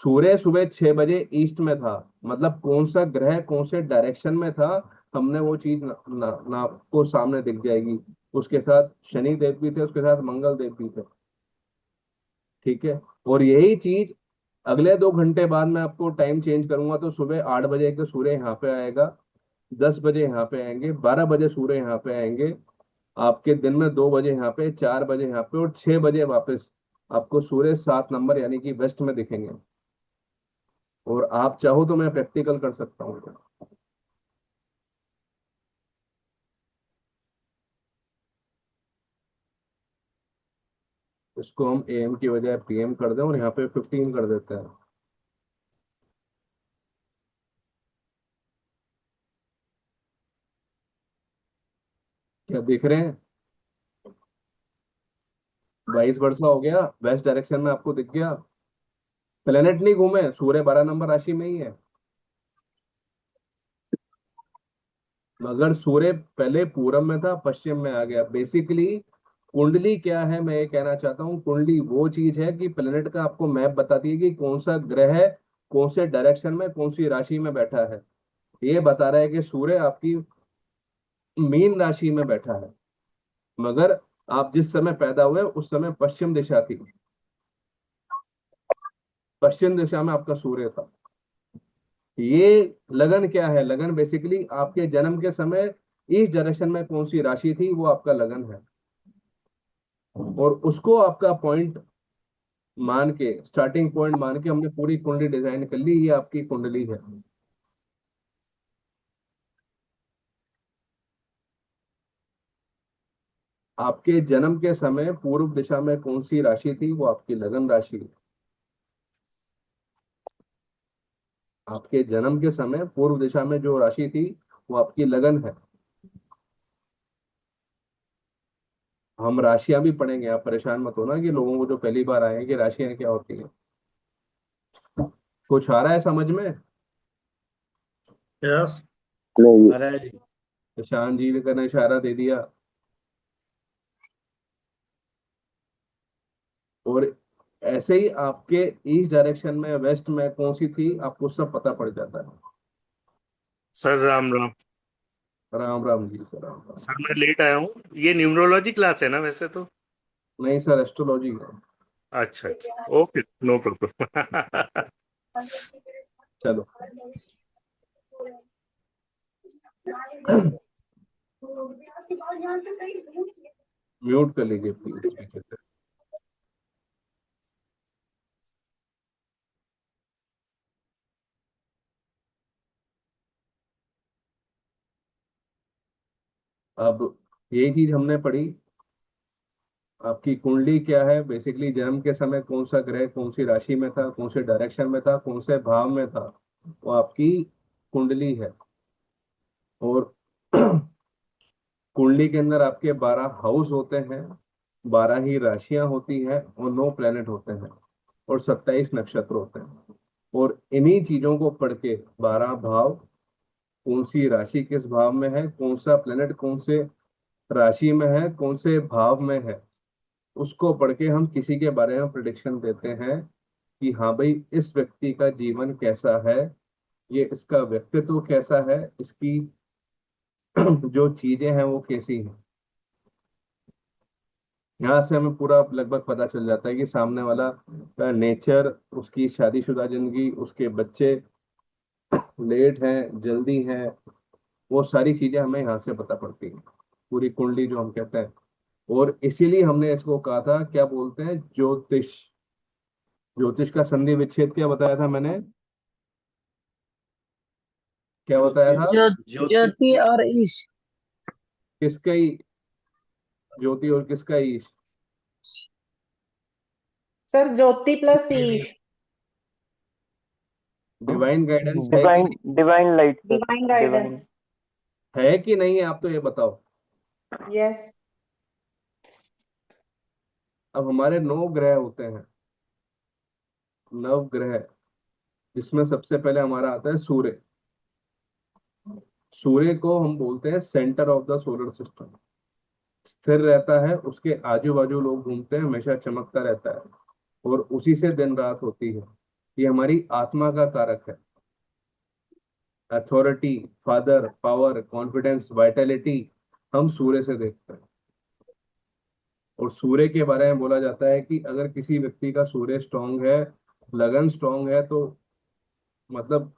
सूर्य सुबह 6 बजे ईस्ट में था, मतलब कौन सा ग्रह कौन से डायरेक्शन में था, हमने वो चीज ना आपको सामने दिख जाएगी। उसके साथ शनि देव भी थे, उसके साथ मंगल देव भी थे, ठीक है। और यही चीज अगले 2 घंटे बाद मैं आपको टाइम चेंज करूंगा, तो सुबह 8 बजे के सूर्य यहाँ पे आएगा, 10 बजे यहाँ पे आएंगे, 12 बजे सूर्य यहाँ पे आएंगे, आपके दिन में 2 बजे यहाँ पे, 4 बजे यहाँ पे, और 6 बजे वापस आपको सूर्य 7 नंबर यानी कि वेस्ट में दिखेंगे। और आप चाहो तो मैं प्रैक्टिकल कर सकता हूँ। इसको हम AM की बजाय PM कर दें और यहाँ पे 15 कर देते हैं। क्या देख रहे हैं? 22 वर्ष हो गया, वेस्ट डायरेक्शन में आपको दिख गया। प्लेनेट नहीं घूमे, सूर्य 12 नंबर राशि में ही है, मगर सूर्य पहले पूरब में था, पश्चिम में आ गया। बेसिकली कुंडली क्या है, मैं ये कहना चाहता हूँ, कुंडली वो चीज है कि प्लेनेट का आपको मैप बताती है कि कौन सा ग्रह है, कौन से डायरेक्शन में, कौन सी राशि में बैठा है। ये बता रहा है कि सूर्य आपकी मीन राशि में बैठा है, मगर आप जिस समय पैदा हुए उस समय पश्चिम दिशा थी, पश्चिम दिशा में आपका सूर्य था। ये लगन क्या है? लगन बेसिकली आपके जन्म के समय इस डायरेक्शन में कौन सी राशि थी, वो आपका लगन है। और उसको आपका पॉइंट मान के, स्टार्टिंग पॉइंट मान के हमने पूरी कुंडली डिजाइन कर ली। ये आपकी कुंडली है। आपके जन्म के समय पूर्व दिशा में कौन सी राशि थी, वो आपकी लगन राशि है। आपके जन्म के समय पूर्व दिशा में जो राशि थी वो आपकी लगन है। हम राशियां भी पढ़ेंगे, आप परेशान मत होना कि लोगों को जो पहली बार आए हैं कि राशियां क्या होती हैं। कुछ आ रहा है समझ में? यस आ रहा है जी। ईशान जी ने इशारा दे दिया। और ऐसे ही आपके ईस्ट डायरेक्शन में, वेस्ट में कौन सी थी, आपको सब पता पड़ जाता है। Sir Ram Ram. Ram Ram ji, sir Ram Ram. Sir मैं लेट आया हूँ, ये न्यूमरोलॉजी क्लास है ना वैसे तो? नहीं सर, एस्ट्रोलॉजी है। अच्छा अच्छा, ओके, नो प्रॉब्लम। चलो। म्यूट कर लीजिए प्लीज स्पीकर से। अब यही चीज हमने पढ़ी, आपकी कुंडली क्या है। बेसिकली जन्म के समय कौन सा ग्रह कौन सी राशि में था, कौन से डायरेक्शन में था, कौन से भाव में था, वो आपकी कुंडली है। और कुंडली के अंदर आपके 12 हाउस होते हैं, 12 ही राशियां होती हैं, और 9 प्लेनेट होते हैं, और 27 नक्षत्र होते हैं। और इन्हीं चीजों को पढ़ के 12 भाव, कौन सी राशि किस भाव में है, कौन सा प्लेनेट कौन से राशि में है, कौन से भाव में है, उसको पढ़ के हम किसी के बारे में प्रिडिक्शन देते हैं कि हाँ भाई इस व्यक्ति का जीवन कैसा है, ये इसका व्यक्तित्व कैसा है, इसकी जो चीजें हैं वो कैसी हैं। यहाँ से हमें पूरा लगभग पता चल जाता है कि सामने वाला का नेचर, उसकी शादीशुदा जिंदगी, उसके बच्चे लेट हैं जल्दी हैं, वो सारी चीजें हमें यहाँ से पता पड़ती हैं, पूरी कुंडली जो हम कहते हैं। और इसीलिए हमने इसको कहा था, क्या बोलते हैं, ज्योतिष। ज्योतिष का संधि विच्छेद क्या बताया था मैंने? क्या बताया था? ज्योति ज्योति और ईश। किसका ही ज्योति और किसका ईश? सर ज्योति प्लस ईश। डिवाइन गाइडेंस है कि नहीं? Divine light sir. Divine guidance. है कि नहीं है, आप तो ये बताओ। यस। अब हमारे 9 ग्रह होते हैं, 9 ग्रह, जिसमें सबसे पहले हमारा आता है सूर्य। सूर्य को हम बोलते हैं centre of the solar system. स्थिर रहता है, उसके आजू बाजू लोग घूमते हैं, हमेशा चमकता रहता है, और उसी से दिन रात होती है। ये हमारी आत्मा का कारक है। Authority, father, power, confidence, vitality, हम सूर्य से देखते हैं। और सूर्य के बारे में बोला जाता है कि अगर किसी व्यक्ति का सूर्य स्ट्रांग है, लगन स्ट्रांग है, तो मतलब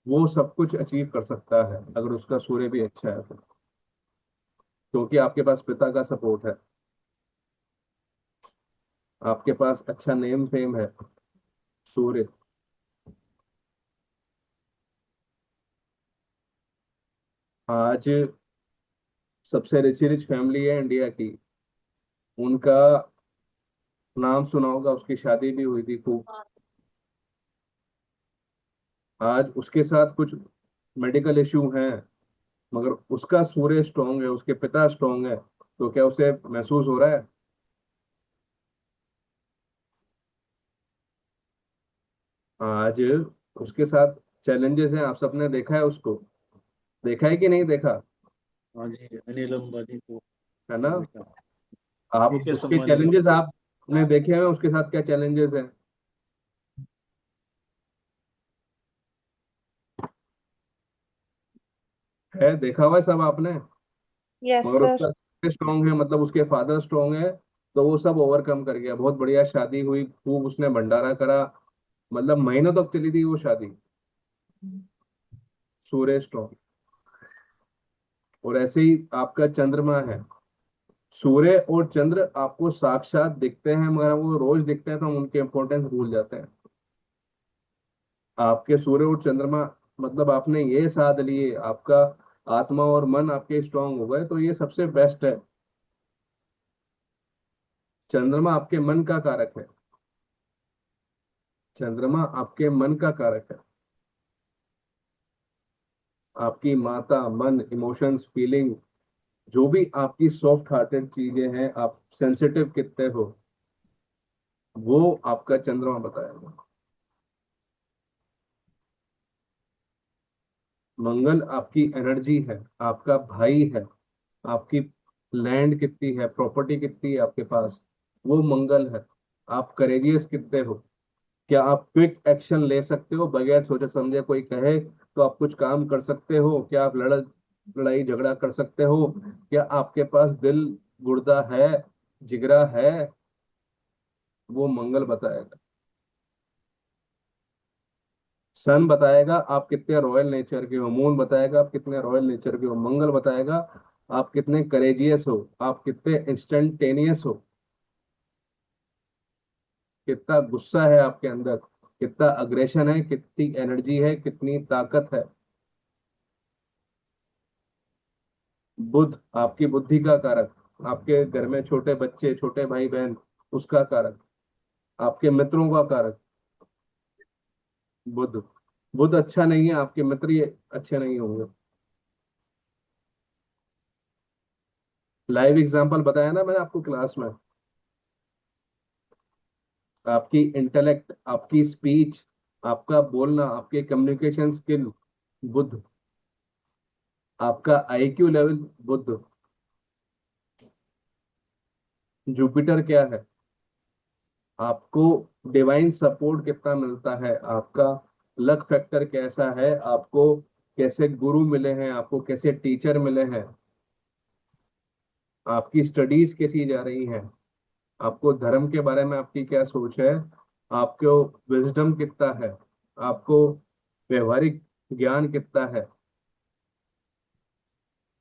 वो सब कुछ अचीव कर सकता है, अगर उसका सूर्य भी अच्छा है तो, क्योंकि आपके पास पिता का सपोर्ट है, आपके पास अच्छा नेम फेम है। सूर्य आज सबसे रिच फैमिली है इंडिया की, उनका नाम सुना होगा, उसकी शादी भी हुई थी खूब। आज उसके साथ कुछ मेडिकल इशू हैं, मगर उसका सूर्य स्ट्रांग है, उसके पिता स्ट्रांग है, तो क्या उसे महसूस हो रहा है? आज उसके साथ चैलेंजेस हैं, आप सबने देखा है उसको, देखा है कि नहीं देखा? हाँ जी, अनिल अंबानी को है ना? देखा। आप मुकेश उसके अंबानी चैलेंजेस को। आपने देखे हैं, उसके साथ क्या चैलेंजेस हैं? है, देखा हुआ है सब आपने। Yes, मगर sir. उसका स्ट्रांग है, मतलब उसके फादर स्ट्रांग है, तो वो सब ओवरकम कर गया। बहुत बढ़िया शादी हुई, खूब उसने भंडारा करा, मतलब महीनों तक चली थी वो शादी। सूर्य स्ट्रांग। और ऐसे ही आपका चंद्रमा है। सूर्य और चंद्र आपको साक्षात दिखते हैं, मगर वो रोज दिखते हैं तो हम उनके इंपॉर्टेंस भूल जाते हैं। आपके सूर्य और चंद्रमा, मतलब आपने ये साथ लिए, आपका आत्मा और मन आपके स्ट्रांग हो गए, तो ये सबसे बेस्ट है। चंद्रमा आपके मन का कारक है। चंद्रमा आपके मन का कारक है। आपकी माता, मन, इमोशंस, फीलिंग, जो भी आपकी सॉफ्ट हार्टेड चीजें हैं, आप सेंसिटिव कितने हो, वो आपका चंद्रमा बताएगा। मंगल आपकी एनर्जी है, आपका भाई है। आपकी लैंड कितनी है, प्रॉपर्टी कितनी है आपके पास, वो मंगल है। आप करेजियस कितने हो, क्या आप क्विक एक्शन ले सकते हो, बगैर सोचे समझे कोई कहे तो आप कुछ काम कर सकते हो, क्या आप लड़ाई झगड़ा कर सकते हो, क्या आपके पास दिल, गुर्दा है, जिगरा है, वो मंगल बताएगा। सन बताएगा आप कितने रॉयल नेचर के हो, मून बताएगा आप कितने रॉयल नेचर के हो, मंगल बताएगा आप कितने करेजियस हो, आप कितने इंस्टेंटेनियस हो, कितना गुस्सा है आपके अंदर, कितना अग्रेशन है, कितनी एनर्जी है, कितनी ताकत है। बुध आपकी बुद्धि का कारक, आपके घर में छोटे बच्चे, छोटे भाई बहन, उसका कारक, आपके मित्रों का कारक। बुध, बुध अच्छा नहीं है, आपके मित्र ही अच्छे नहीं होंगे। लाइव एग्जांपल बताया ना मैंने आपको क्लास में। आपकी इंटेलेक्ट, आपकी स्पीच, आपका बोलना, आपके कम्युनिकेशन स्किल, बुध। आपका आईक्यू लेवल, बुध। जुपिटर क्या है? आपको डिवाइन सपोर्ट कितना मिलता है, आपका लक फैक्टर कैसा है, आपको कैसे गुरु मिले हैं, आपको कैसे टीचर मिले हैं, आपकी स्टडीज कैसी जा रही हैं, आपको धर्म के बारे में आपकी क्या सोच है, आपको विजडम कितना है, आपको व्यवहारिक ज्ञान कितना है।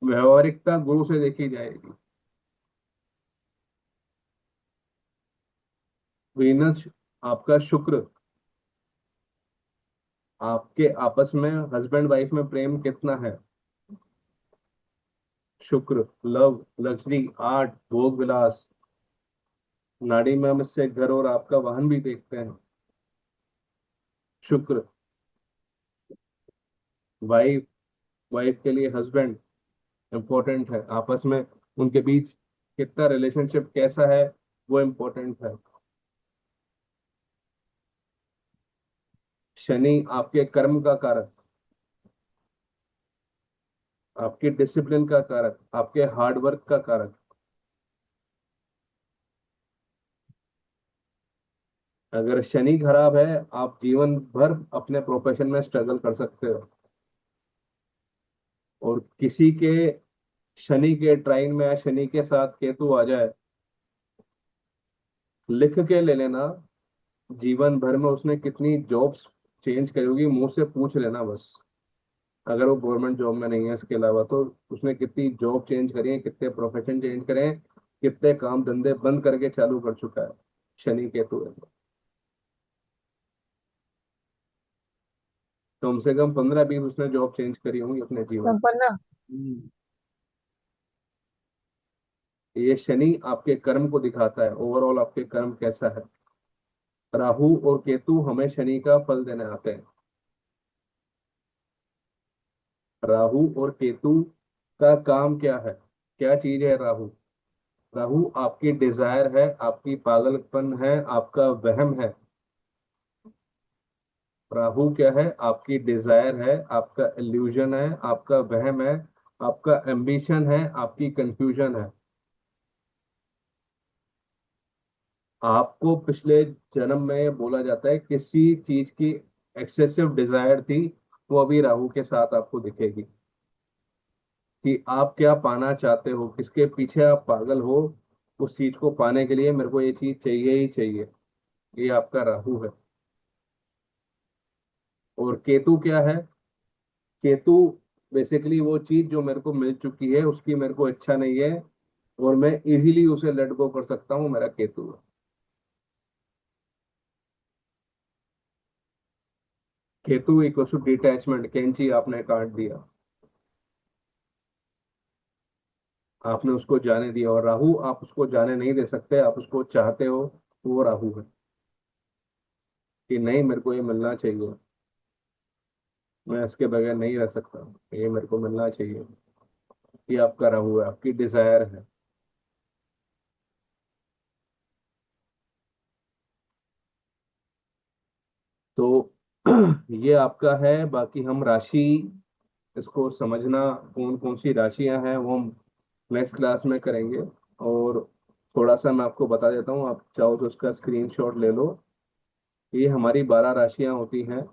व्यवहारिकता गुरु से देखी जाएगी। वीनस आपका शुक्र, आपके आपस में हस्बैंड वाइफ में प्रेम कितना है। शुक्र लव, लग्जरी, आर्ट, भोग विलास। नाड़ी में हम इससे घर और आपका वाहन भी देखते हैं। शुक्र। वाइफ, वाइफ के लिए हस्बैंड इंपॉर्टेंट है, आपस में उनके बीच कितना रिलेशनशिप कैसा है, वो इंपॉर्टेंट है। शनि आपके कर्म का कारक, आपके डिसिप्लिन का कारक, आपके हार्ड वर्क का कारक। अगर शनि खराब है, आप जीवन भर अपने प्रोफेशन में स्ट्रगल कर सकते हो। और किसी के शनि के ट्राइन में या शनि के साथ केतु आ जाए, लिख के ले लेना, जीवन भर में उसने कितनी जॉब्स चेंज करी होगी, मुंह से पूछ लेना बस। अगर वो गवर्नमेंट जॉब में नहीं है इसके अलावा, तो उसने कितनी जॉब चेंज करी है, कितने प्रोफेशन चेंज करे हैं, कितने काम धंधे बंद करके चालू कर चुका है। शनि केतु है तो कम से कम 15-20 उसने जॉब चेंज करी होंगी अपने जीवन में। संपन्ना। ये शनि आपके कर्म को दिखाता है, ओवरऑल आपके कर्म कैसा है। राहु और केतु हमें शनि का फल देने आते हैं। राहु और केतु का काम क्या है? क्या चीज है राहु? राहु आपकी डिजायर है, आपकी पागलपन है, आपका वहम है। राहु क्या है? आपकी डिजायर है, आपका इल्यूजन है, आपका वहम है, आपका एम्बिशन है, आपकी कंफ्यूजन है। आपको पिछले जन्म में बोला जाता है किसी चीज की एक्सेसिव डिजायर थी, वो अभी राहु के साथ आपको दिखेगी कि आप क्या पाना चाहते हो, किसके पीछे आप पागल हो। उस चीज को पाने के लिए मेरे को ये चीज चाहिए ही चाहिए। ये आपका राहु है। और केतु क्या है? केतु बेसिकली वो चीज जो मेरे को मिल चुकी है उसकी मेरे को इच्छा नहीं है और मैं इजीली उसे लेट गो कर सकता हूँ, मेरा केतु है। केतु इक्वल टू डिटैचमेंट, कैंची आपने काट दिया, आपने उसको जाने दिया। और राहु आप उसको जाने नहीं दे सकते, आप उसको चाहते हो, तो वो राहु है कि नहीं मेरे को ये मिलना चाहिए, मैं इसके बगैर नहीं रह सकता, ये मेरे को मिलना चाहिए। ये आपका राहु है, आपकी डिजायर है। तो ये आपका है। बाकी हम राशि, इसको समझना कौन कौन सी राशियां हैं वो हम नेक्स्ट क्लास में करेंगे। और थोड़ा सा मैं आपको बता देता हूँ, आप चाहो तो उसका स्क्रीनशॉट ले लो। ये हमारी 12 राशियां होती हैं।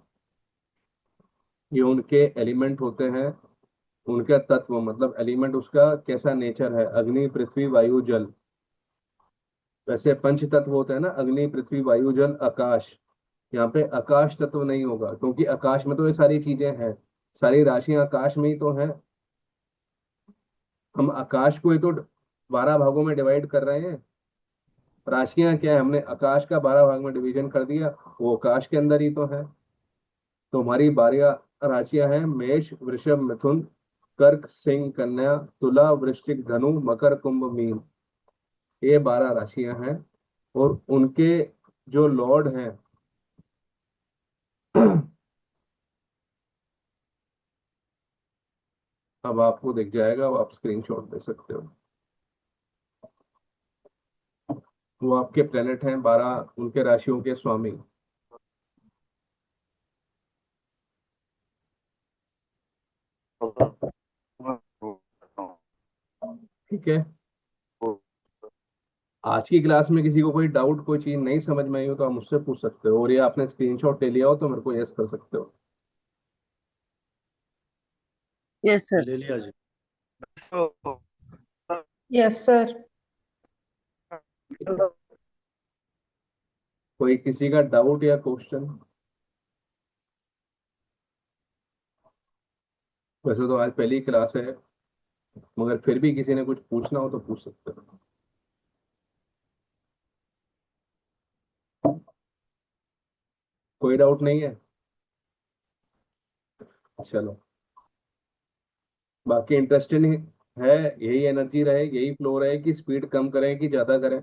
ये उनके एलिमेंट होते हैं, उनका तत्व मतलब एलिमेंट, उसका कैसा नेचर है, अग्नि पृथ्वी वायु जल। वैसे पंच तत्व होते हैं ना, अग्नि पृथ्वी वायु जल आकाश। यहाँ पे आकाश तत्व नहीं होगा क्योंकि आकाश में तो ये सारी चीजें हैं, सारी राशियां आकाश में ही तो हैं। हम आकाश को ही तो 12 भागों में डिवाइड कर रहे हैं। राशियां क्या है? हमने आकाश का 12 भाग में डिवीजन कर दिया, वो आकाश के अंदर ही तो है। तो हमारी 12 राशियां हैं, मेष वृषभ मिथुन कर्क सिंह कन्या तुला वृश्चिक धनु मकर कुंभ मीन। ये 12 राशियां हैं और उनके जो लॉर्ड हैं अब आपको दिख जाएगा, अब आप स्क्रीनशॉट दे सकते हो। वो आपके प्लेनेट हैं, 12 उनके राशियों के स्वामी। ठीक है। आज की क्लास में किसी को कोई डाउट, कोई चीज नहीं समझ में आई हो तो आप मुझसे पूछ सकते हो, और ये आपने स्क्रीनशॉट ले लिया हो तो मेरे को यस कर सकते हो। Yes sir. ले लिया जी। Yes sir. कोई किसी का डाउट या क्वेश्चन? वैसे तो आज पहली क्लास है, मगर फिर भी किसी ने कुछ पूछना हो तो पूछ सकते हो। कोई डाउट नहीं है? चलो, बाकी इंटरेस्टिंग है, यही एनर्जी रहे, यही फ्लो रहे कि स्पीड कम करें कि ज्यादा करें?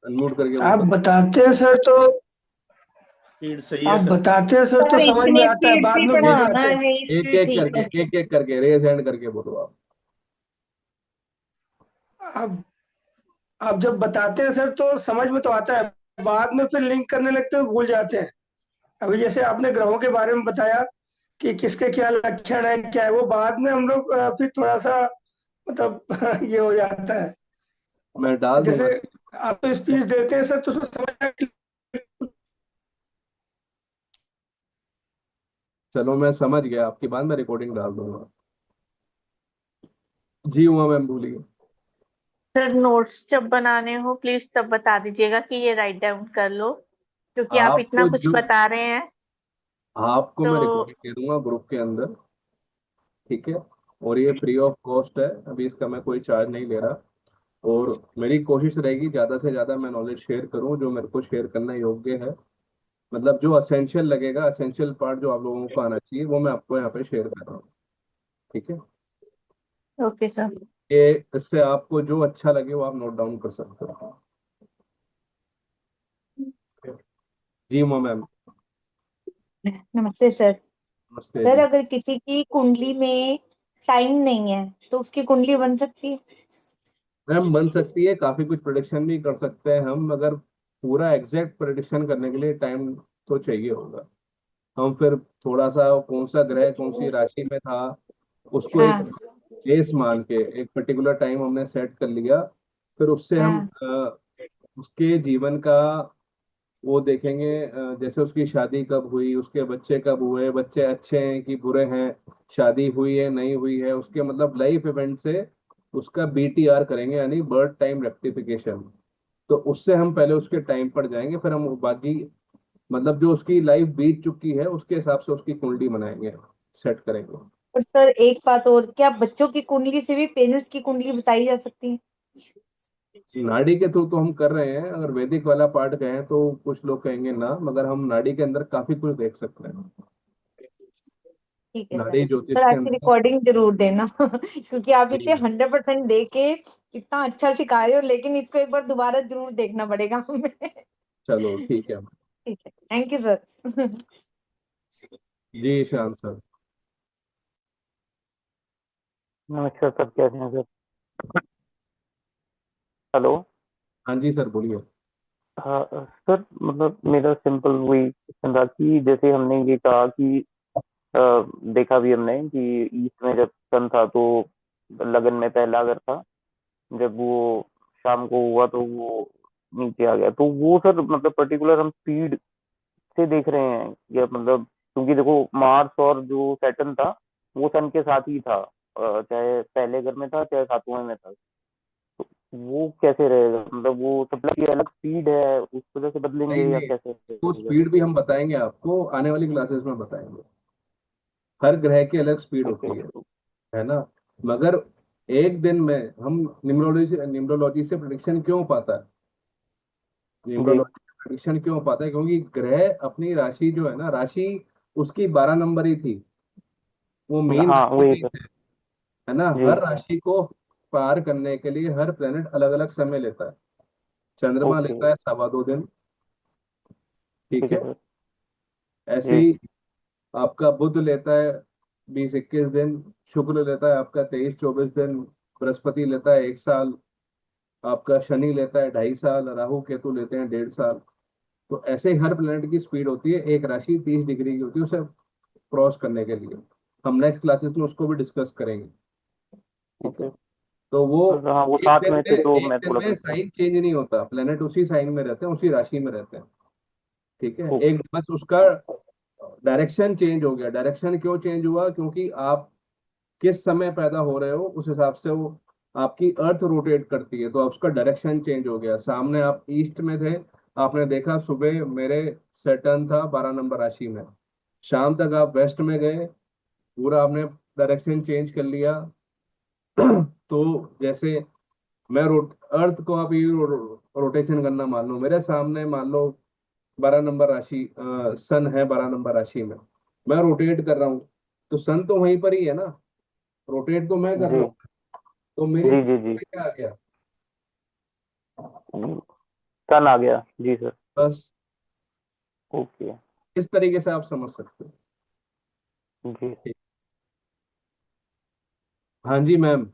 अनम्यूट करके आप बताओ। बताते हैं सर तो स्पीड सही आप है सर। बताते हैं सर तो सर समझ में इतनी आता है, स्पीड से बाद ही में भूल एक पढ़ाना, जाते हैं। यही एक स्पीड एक ठीक करके, है। एक करके रेज हैंड करके बोलो आप। आप आप जब बताते हैं सर तो समझ में तो आता है, बाद में फिर लिंक करने लगते हैं, भूल जाते हैं। अभी जैसे आपने ग्रहों के बारे में बताया कि किसके क्या लक्षण है, क्या है, वो बाद में हम लोग फिर थोड़ा सा मतलब ये हो जाता है। मैं डाल दूंगा। जैसे आप तो स्पीच देते हैं सर तो उसमें समझ चलो मैं समझ गया आपकी बात, मैं रिकॉर्डिंग डाल दूंगा। जी हुआ मैम, बोलिए। सर नोट्स जब बनाने हो प्लीज तब बता दीजिएगा कि ये राइट डाउन कर लो, क्योंकि आप इतना आपको कुछ जो, बता रहे हैं। आपको मैं तो रिकॉर्डिंग दे दूंगा ग्रुप के अंदर। ठीक है। और ये फ्री ऑफ कॉस्ट है, अभी इसका मैं कोई चार्ज नहीं ले रहा। और मेरी कोशिश रहेगी ज्यादा से ज्यादा मैं नॉलेज शेयर करूं जो मेरे को शेयर करना योग्य है। मतलब जो असेंशियल लगेगा, असेंशियल पार्ट जो आप लोगों को आना चाहिए, वो मैं आपको यहाँ पे शेयर कर रहा हूँ। ठीक है। Okay sir. ये इससे आपको जो अच्छा लगे वो आप नोट डाउन कर सकते हो। जी मैम। नमस्ते सर। नमस्ते सर जी। अगर किसी की कुंडली में टाइम नहीं है तो उसकी कुंडली बन सकती है? मैम बन सकती है, काफी कुछ प्रोडिक्शन भी कर सकते हैं हम, मगर पूरा एग्जैक्ट प्रोडिक्शन करने के लिए टाइम तो चाहिए होगा। हम फिर थोड़ा सा कौन सा ग्रह कौन सी राशि में था उसको एक हाँ बेस मान के एक पर्टिकुलर टाइम हमने सेट कर लिया। फिर उससे हम हाँ उसके जीवन का वो देखेंगे, जैसे उसकी शादी कब हुई, उसके बच्चे कब हुए, बच्चे अच्छे हैं कि बुरे हैं, शादी हुई है नहीं हुई है, उसके मतलब लाइफ इवेंट से उसका BTR करेंगे, यानी बर्थ टाइम रेक्टिफिकेशन। तो उससे हम पहले उसके टाइम पर जाएंगे, फिर हम बाकी मतलब जो उसकी लाइफ बीत चुकी है उसके हिसाब से उसकी कुंडली बनाएंगे, सेट करेंगे। और सर एक बात और, क्या बच्चों की कुंडली से भी पेरेंट्स की कुंडली बताई जा सकती है? नाड़ी के थ्रू तो हम कर रहे हैं, अगर वैदिक वाला पार्ट कहें तो कुछ लोग कहेंगे ना, मगर हम नाड़ी के अंदर काफी कुछ देख सकते हैं। ठीक है सर। नाड़ी ज्योतिष सर के आपकी अंदर। रिकॉर्डिंग जरूर देना क्योंकि आप जी इतने 100% दे के इतना अच्छा सिखा रहे हो, लेकिन इसको एक बार दोबारा जरूर देखना पड़ेगा हमें। ठीक चलो ठीक है। है, थैंक यू सर। जी शांत सर। नमस्कार सर, कैसे हैं सर? हेलो। हाँ जी सर बोलिए। हाँ सर, मतलब मेरा सिंपल वही क्वेश्चन था कि जैसे हमने ये कहा कि अ, देखा भी हमने कि ईस्ट में जब सन था तो लगन में पहला घर था, जब वो शाम को हुआ तो वो नीचे आ गया। तो वो सर मतलब पर्टिकुलर हम स्पीड से देख रहे हैं या मतलब, क्योंकि देखो मार्स और जो सैटर्न था वो सन के साथ ही था, चाहे पहले घर में था चाहे सातवें में था। वो कैसे रहेगा, मतलब वो सप्लाई की अलग स्पीड है उस वजह से नहीं बदलेंगे या नहीं, कैसे वो रहेगा? स्पीड भी हम बताएंगे आपको, आने वाली क्लासेस में बताएंगे। हर ग्रह की अलग स्पीड ओके होती है ना। मगर एक दिन में हम न्यूमरोलॉजी से प्रिडिक्शन क्यों पाता है, जी। न्यूमरोलॉजी से प्रिडिक्शन क्यों पाता है, क्योंकि ग्रह अपनी राशि जो है ना, राशि उसकी 12 नंबर ही थी, वो मेन हाँ राशि वही नहीं सर। थे। है ना, जी। हर राशि को पार करने के लिए हर प्लेनेट अलग अलग समय लेता है। चंद्रमा ओके। लेता है 2.25 दिन। ठीक ठीक है है। सर। ऐसे जी। ही आपका बुध लेता है 20-21 दिन। शुक्र लेता है आपका 23-24 दिन। बृहस्पति लेता है 1 साल। आपका शनि लेता है 2.5 साल। राहु केतु लेते हैं 1.5 साल। तो ऐसे ही हर प्लेनेट की स्पीड होती है, एक राशि 30 डिग्री की होती है उसे क्रॉस करने के लिए। हम नेक्स्ट क्लासेस में उसको भी डिस्कस करेंगे। ठीक है। ओके तो वो सर, हाँ वो एक साथ दिन में में थे तो एक मैं दिन थोड़ा में कंफ्यूज। साइन चेंज नहीं होता, प्लेनेट उसी साइन में रहते हैं, उसी राशि में रहते हैं। ठीक है। एक ओके। बस उसका डायरेक्शन चेंज हो गया। डायरेक्शन क्यों चेंज हुआ, क्योंकि आप किस समय पैदा हो रहे हो उस हिसाब से वो आपकी अर्थ रोटेट करती है, तो अब उसका डायरेक्शन चेंज हो गया। सामने आप ईस्ट में थे, आपने देखा सुबह मेरे सैटर्न था 12 नंबर राशि में। शाम तक आप वेस्ट में गए, पूरा आपने डायरेक्शन चेंज कर लिया। तो जैसे मैं अर्थ को आप ये रोटेशन करना मान लो, मेरे सामने मान लो 12 नंबर राशि, सन है 12 नंबर राशि में, मैं रोटेट कर रहा हूँ, तो सन तो वहीं पर ही है ना, रोटेट तो मैं कर रहा जी हूँ। तो मेरी जी जी कुंडली जी। में क्या आ गया, सन आ गया जी सर। बस ओके। इस तरीके से आप समझ सकते हो। जी। ठीक। हाँ जी मैम,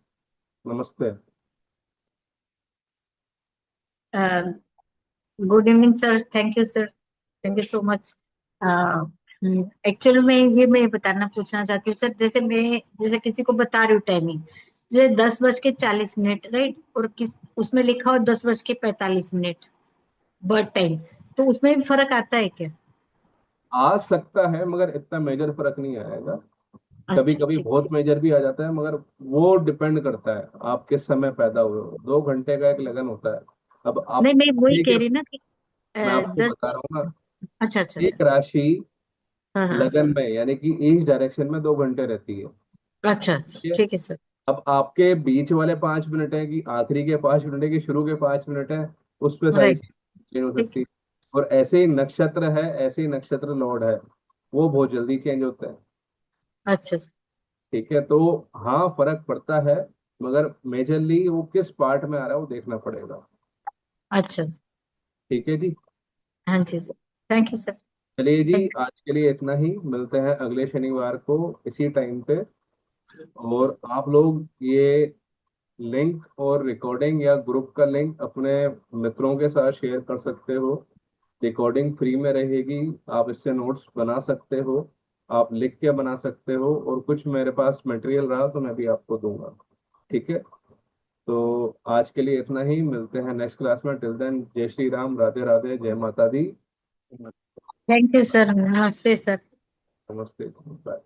नमस्ते। Good evening sir, thank you sir, thank you so much. Actually मैं बताना पूछना चाहती हूँ सर, जैसे किसी को बता रही हूँ टाइमिंग, जैसे 10:40 राइट, और उसमें लिखा हो 10:45 बर्थ टाइम, तो उसमें भी फर्क आता है क्या? आ सकता है मगर इतना मेजर फर्क नहीं आएगा। कभी अच्छा कभी ठीक। बहुत मेजर भी आ जाता है, मगर वो डिपेंड करता है आप किस समय पैदा हुए हो। 2 घंटे का एक लगन होता है। अब आप नहीं, मैं वही कह देखिए, रही ना कि मैं आपको दस। बता रहा हूँ ना, अच्छा अच्छा अच्छा। एक राशि हाँ हाँ। लगन में यानी कि ईच डायरेक्शन में 2 घंटे रहती है। अच्छा अच्छा ठीक है। ठीक है सर। अब आपके बीच वाले 5 मिनट है कि आखिरी के 5 मिनट है कि शुरू के 5 मिनट है, उस पर सारी राइट। चीज चेंज हो ठीक सकती है। है। और ऐसे ही नक्षत्र है, ऐसे ही नक्षत्र लॉर्ड है, वो बहुत जल्दी चेंज होते हैं। अच्छा ठीक है। तो हाँ फर्क पड़ता है, मगर मेजरली वो किस पार्ट में आ रहा है वो देखना पड़ेगा। अच्छा। ठीक है जी। हाँ जी सर, थैंक यू सर। चलिए जी, थैंक आज के लिए इतना ही। मिलते हैं अगले शनिवार को इसी टाइम पे। और आप लोग ये लिंक और रिकॉर्डिंग या ग्रुप का लिंक अपने मित्रों के साथ शेयर कर सकते हो। रिकॉर्डिंग फ्री में रहेगी, आप इससे नोट्स बना सकते हो, आप लिख के बना सकते हो, और कुछ मेरे पास मटेरियल रहा तो मैं भी आपको दूंगा। ठीक है, तो आज के लिए इतना ही, मिलते हैं नेक्स्ट क्लास में। टिल देन, जय श्री राम, राधे राधे, जय माता दी, थैंक यू सर, नमस्ते सर। नमस्ते, बाय।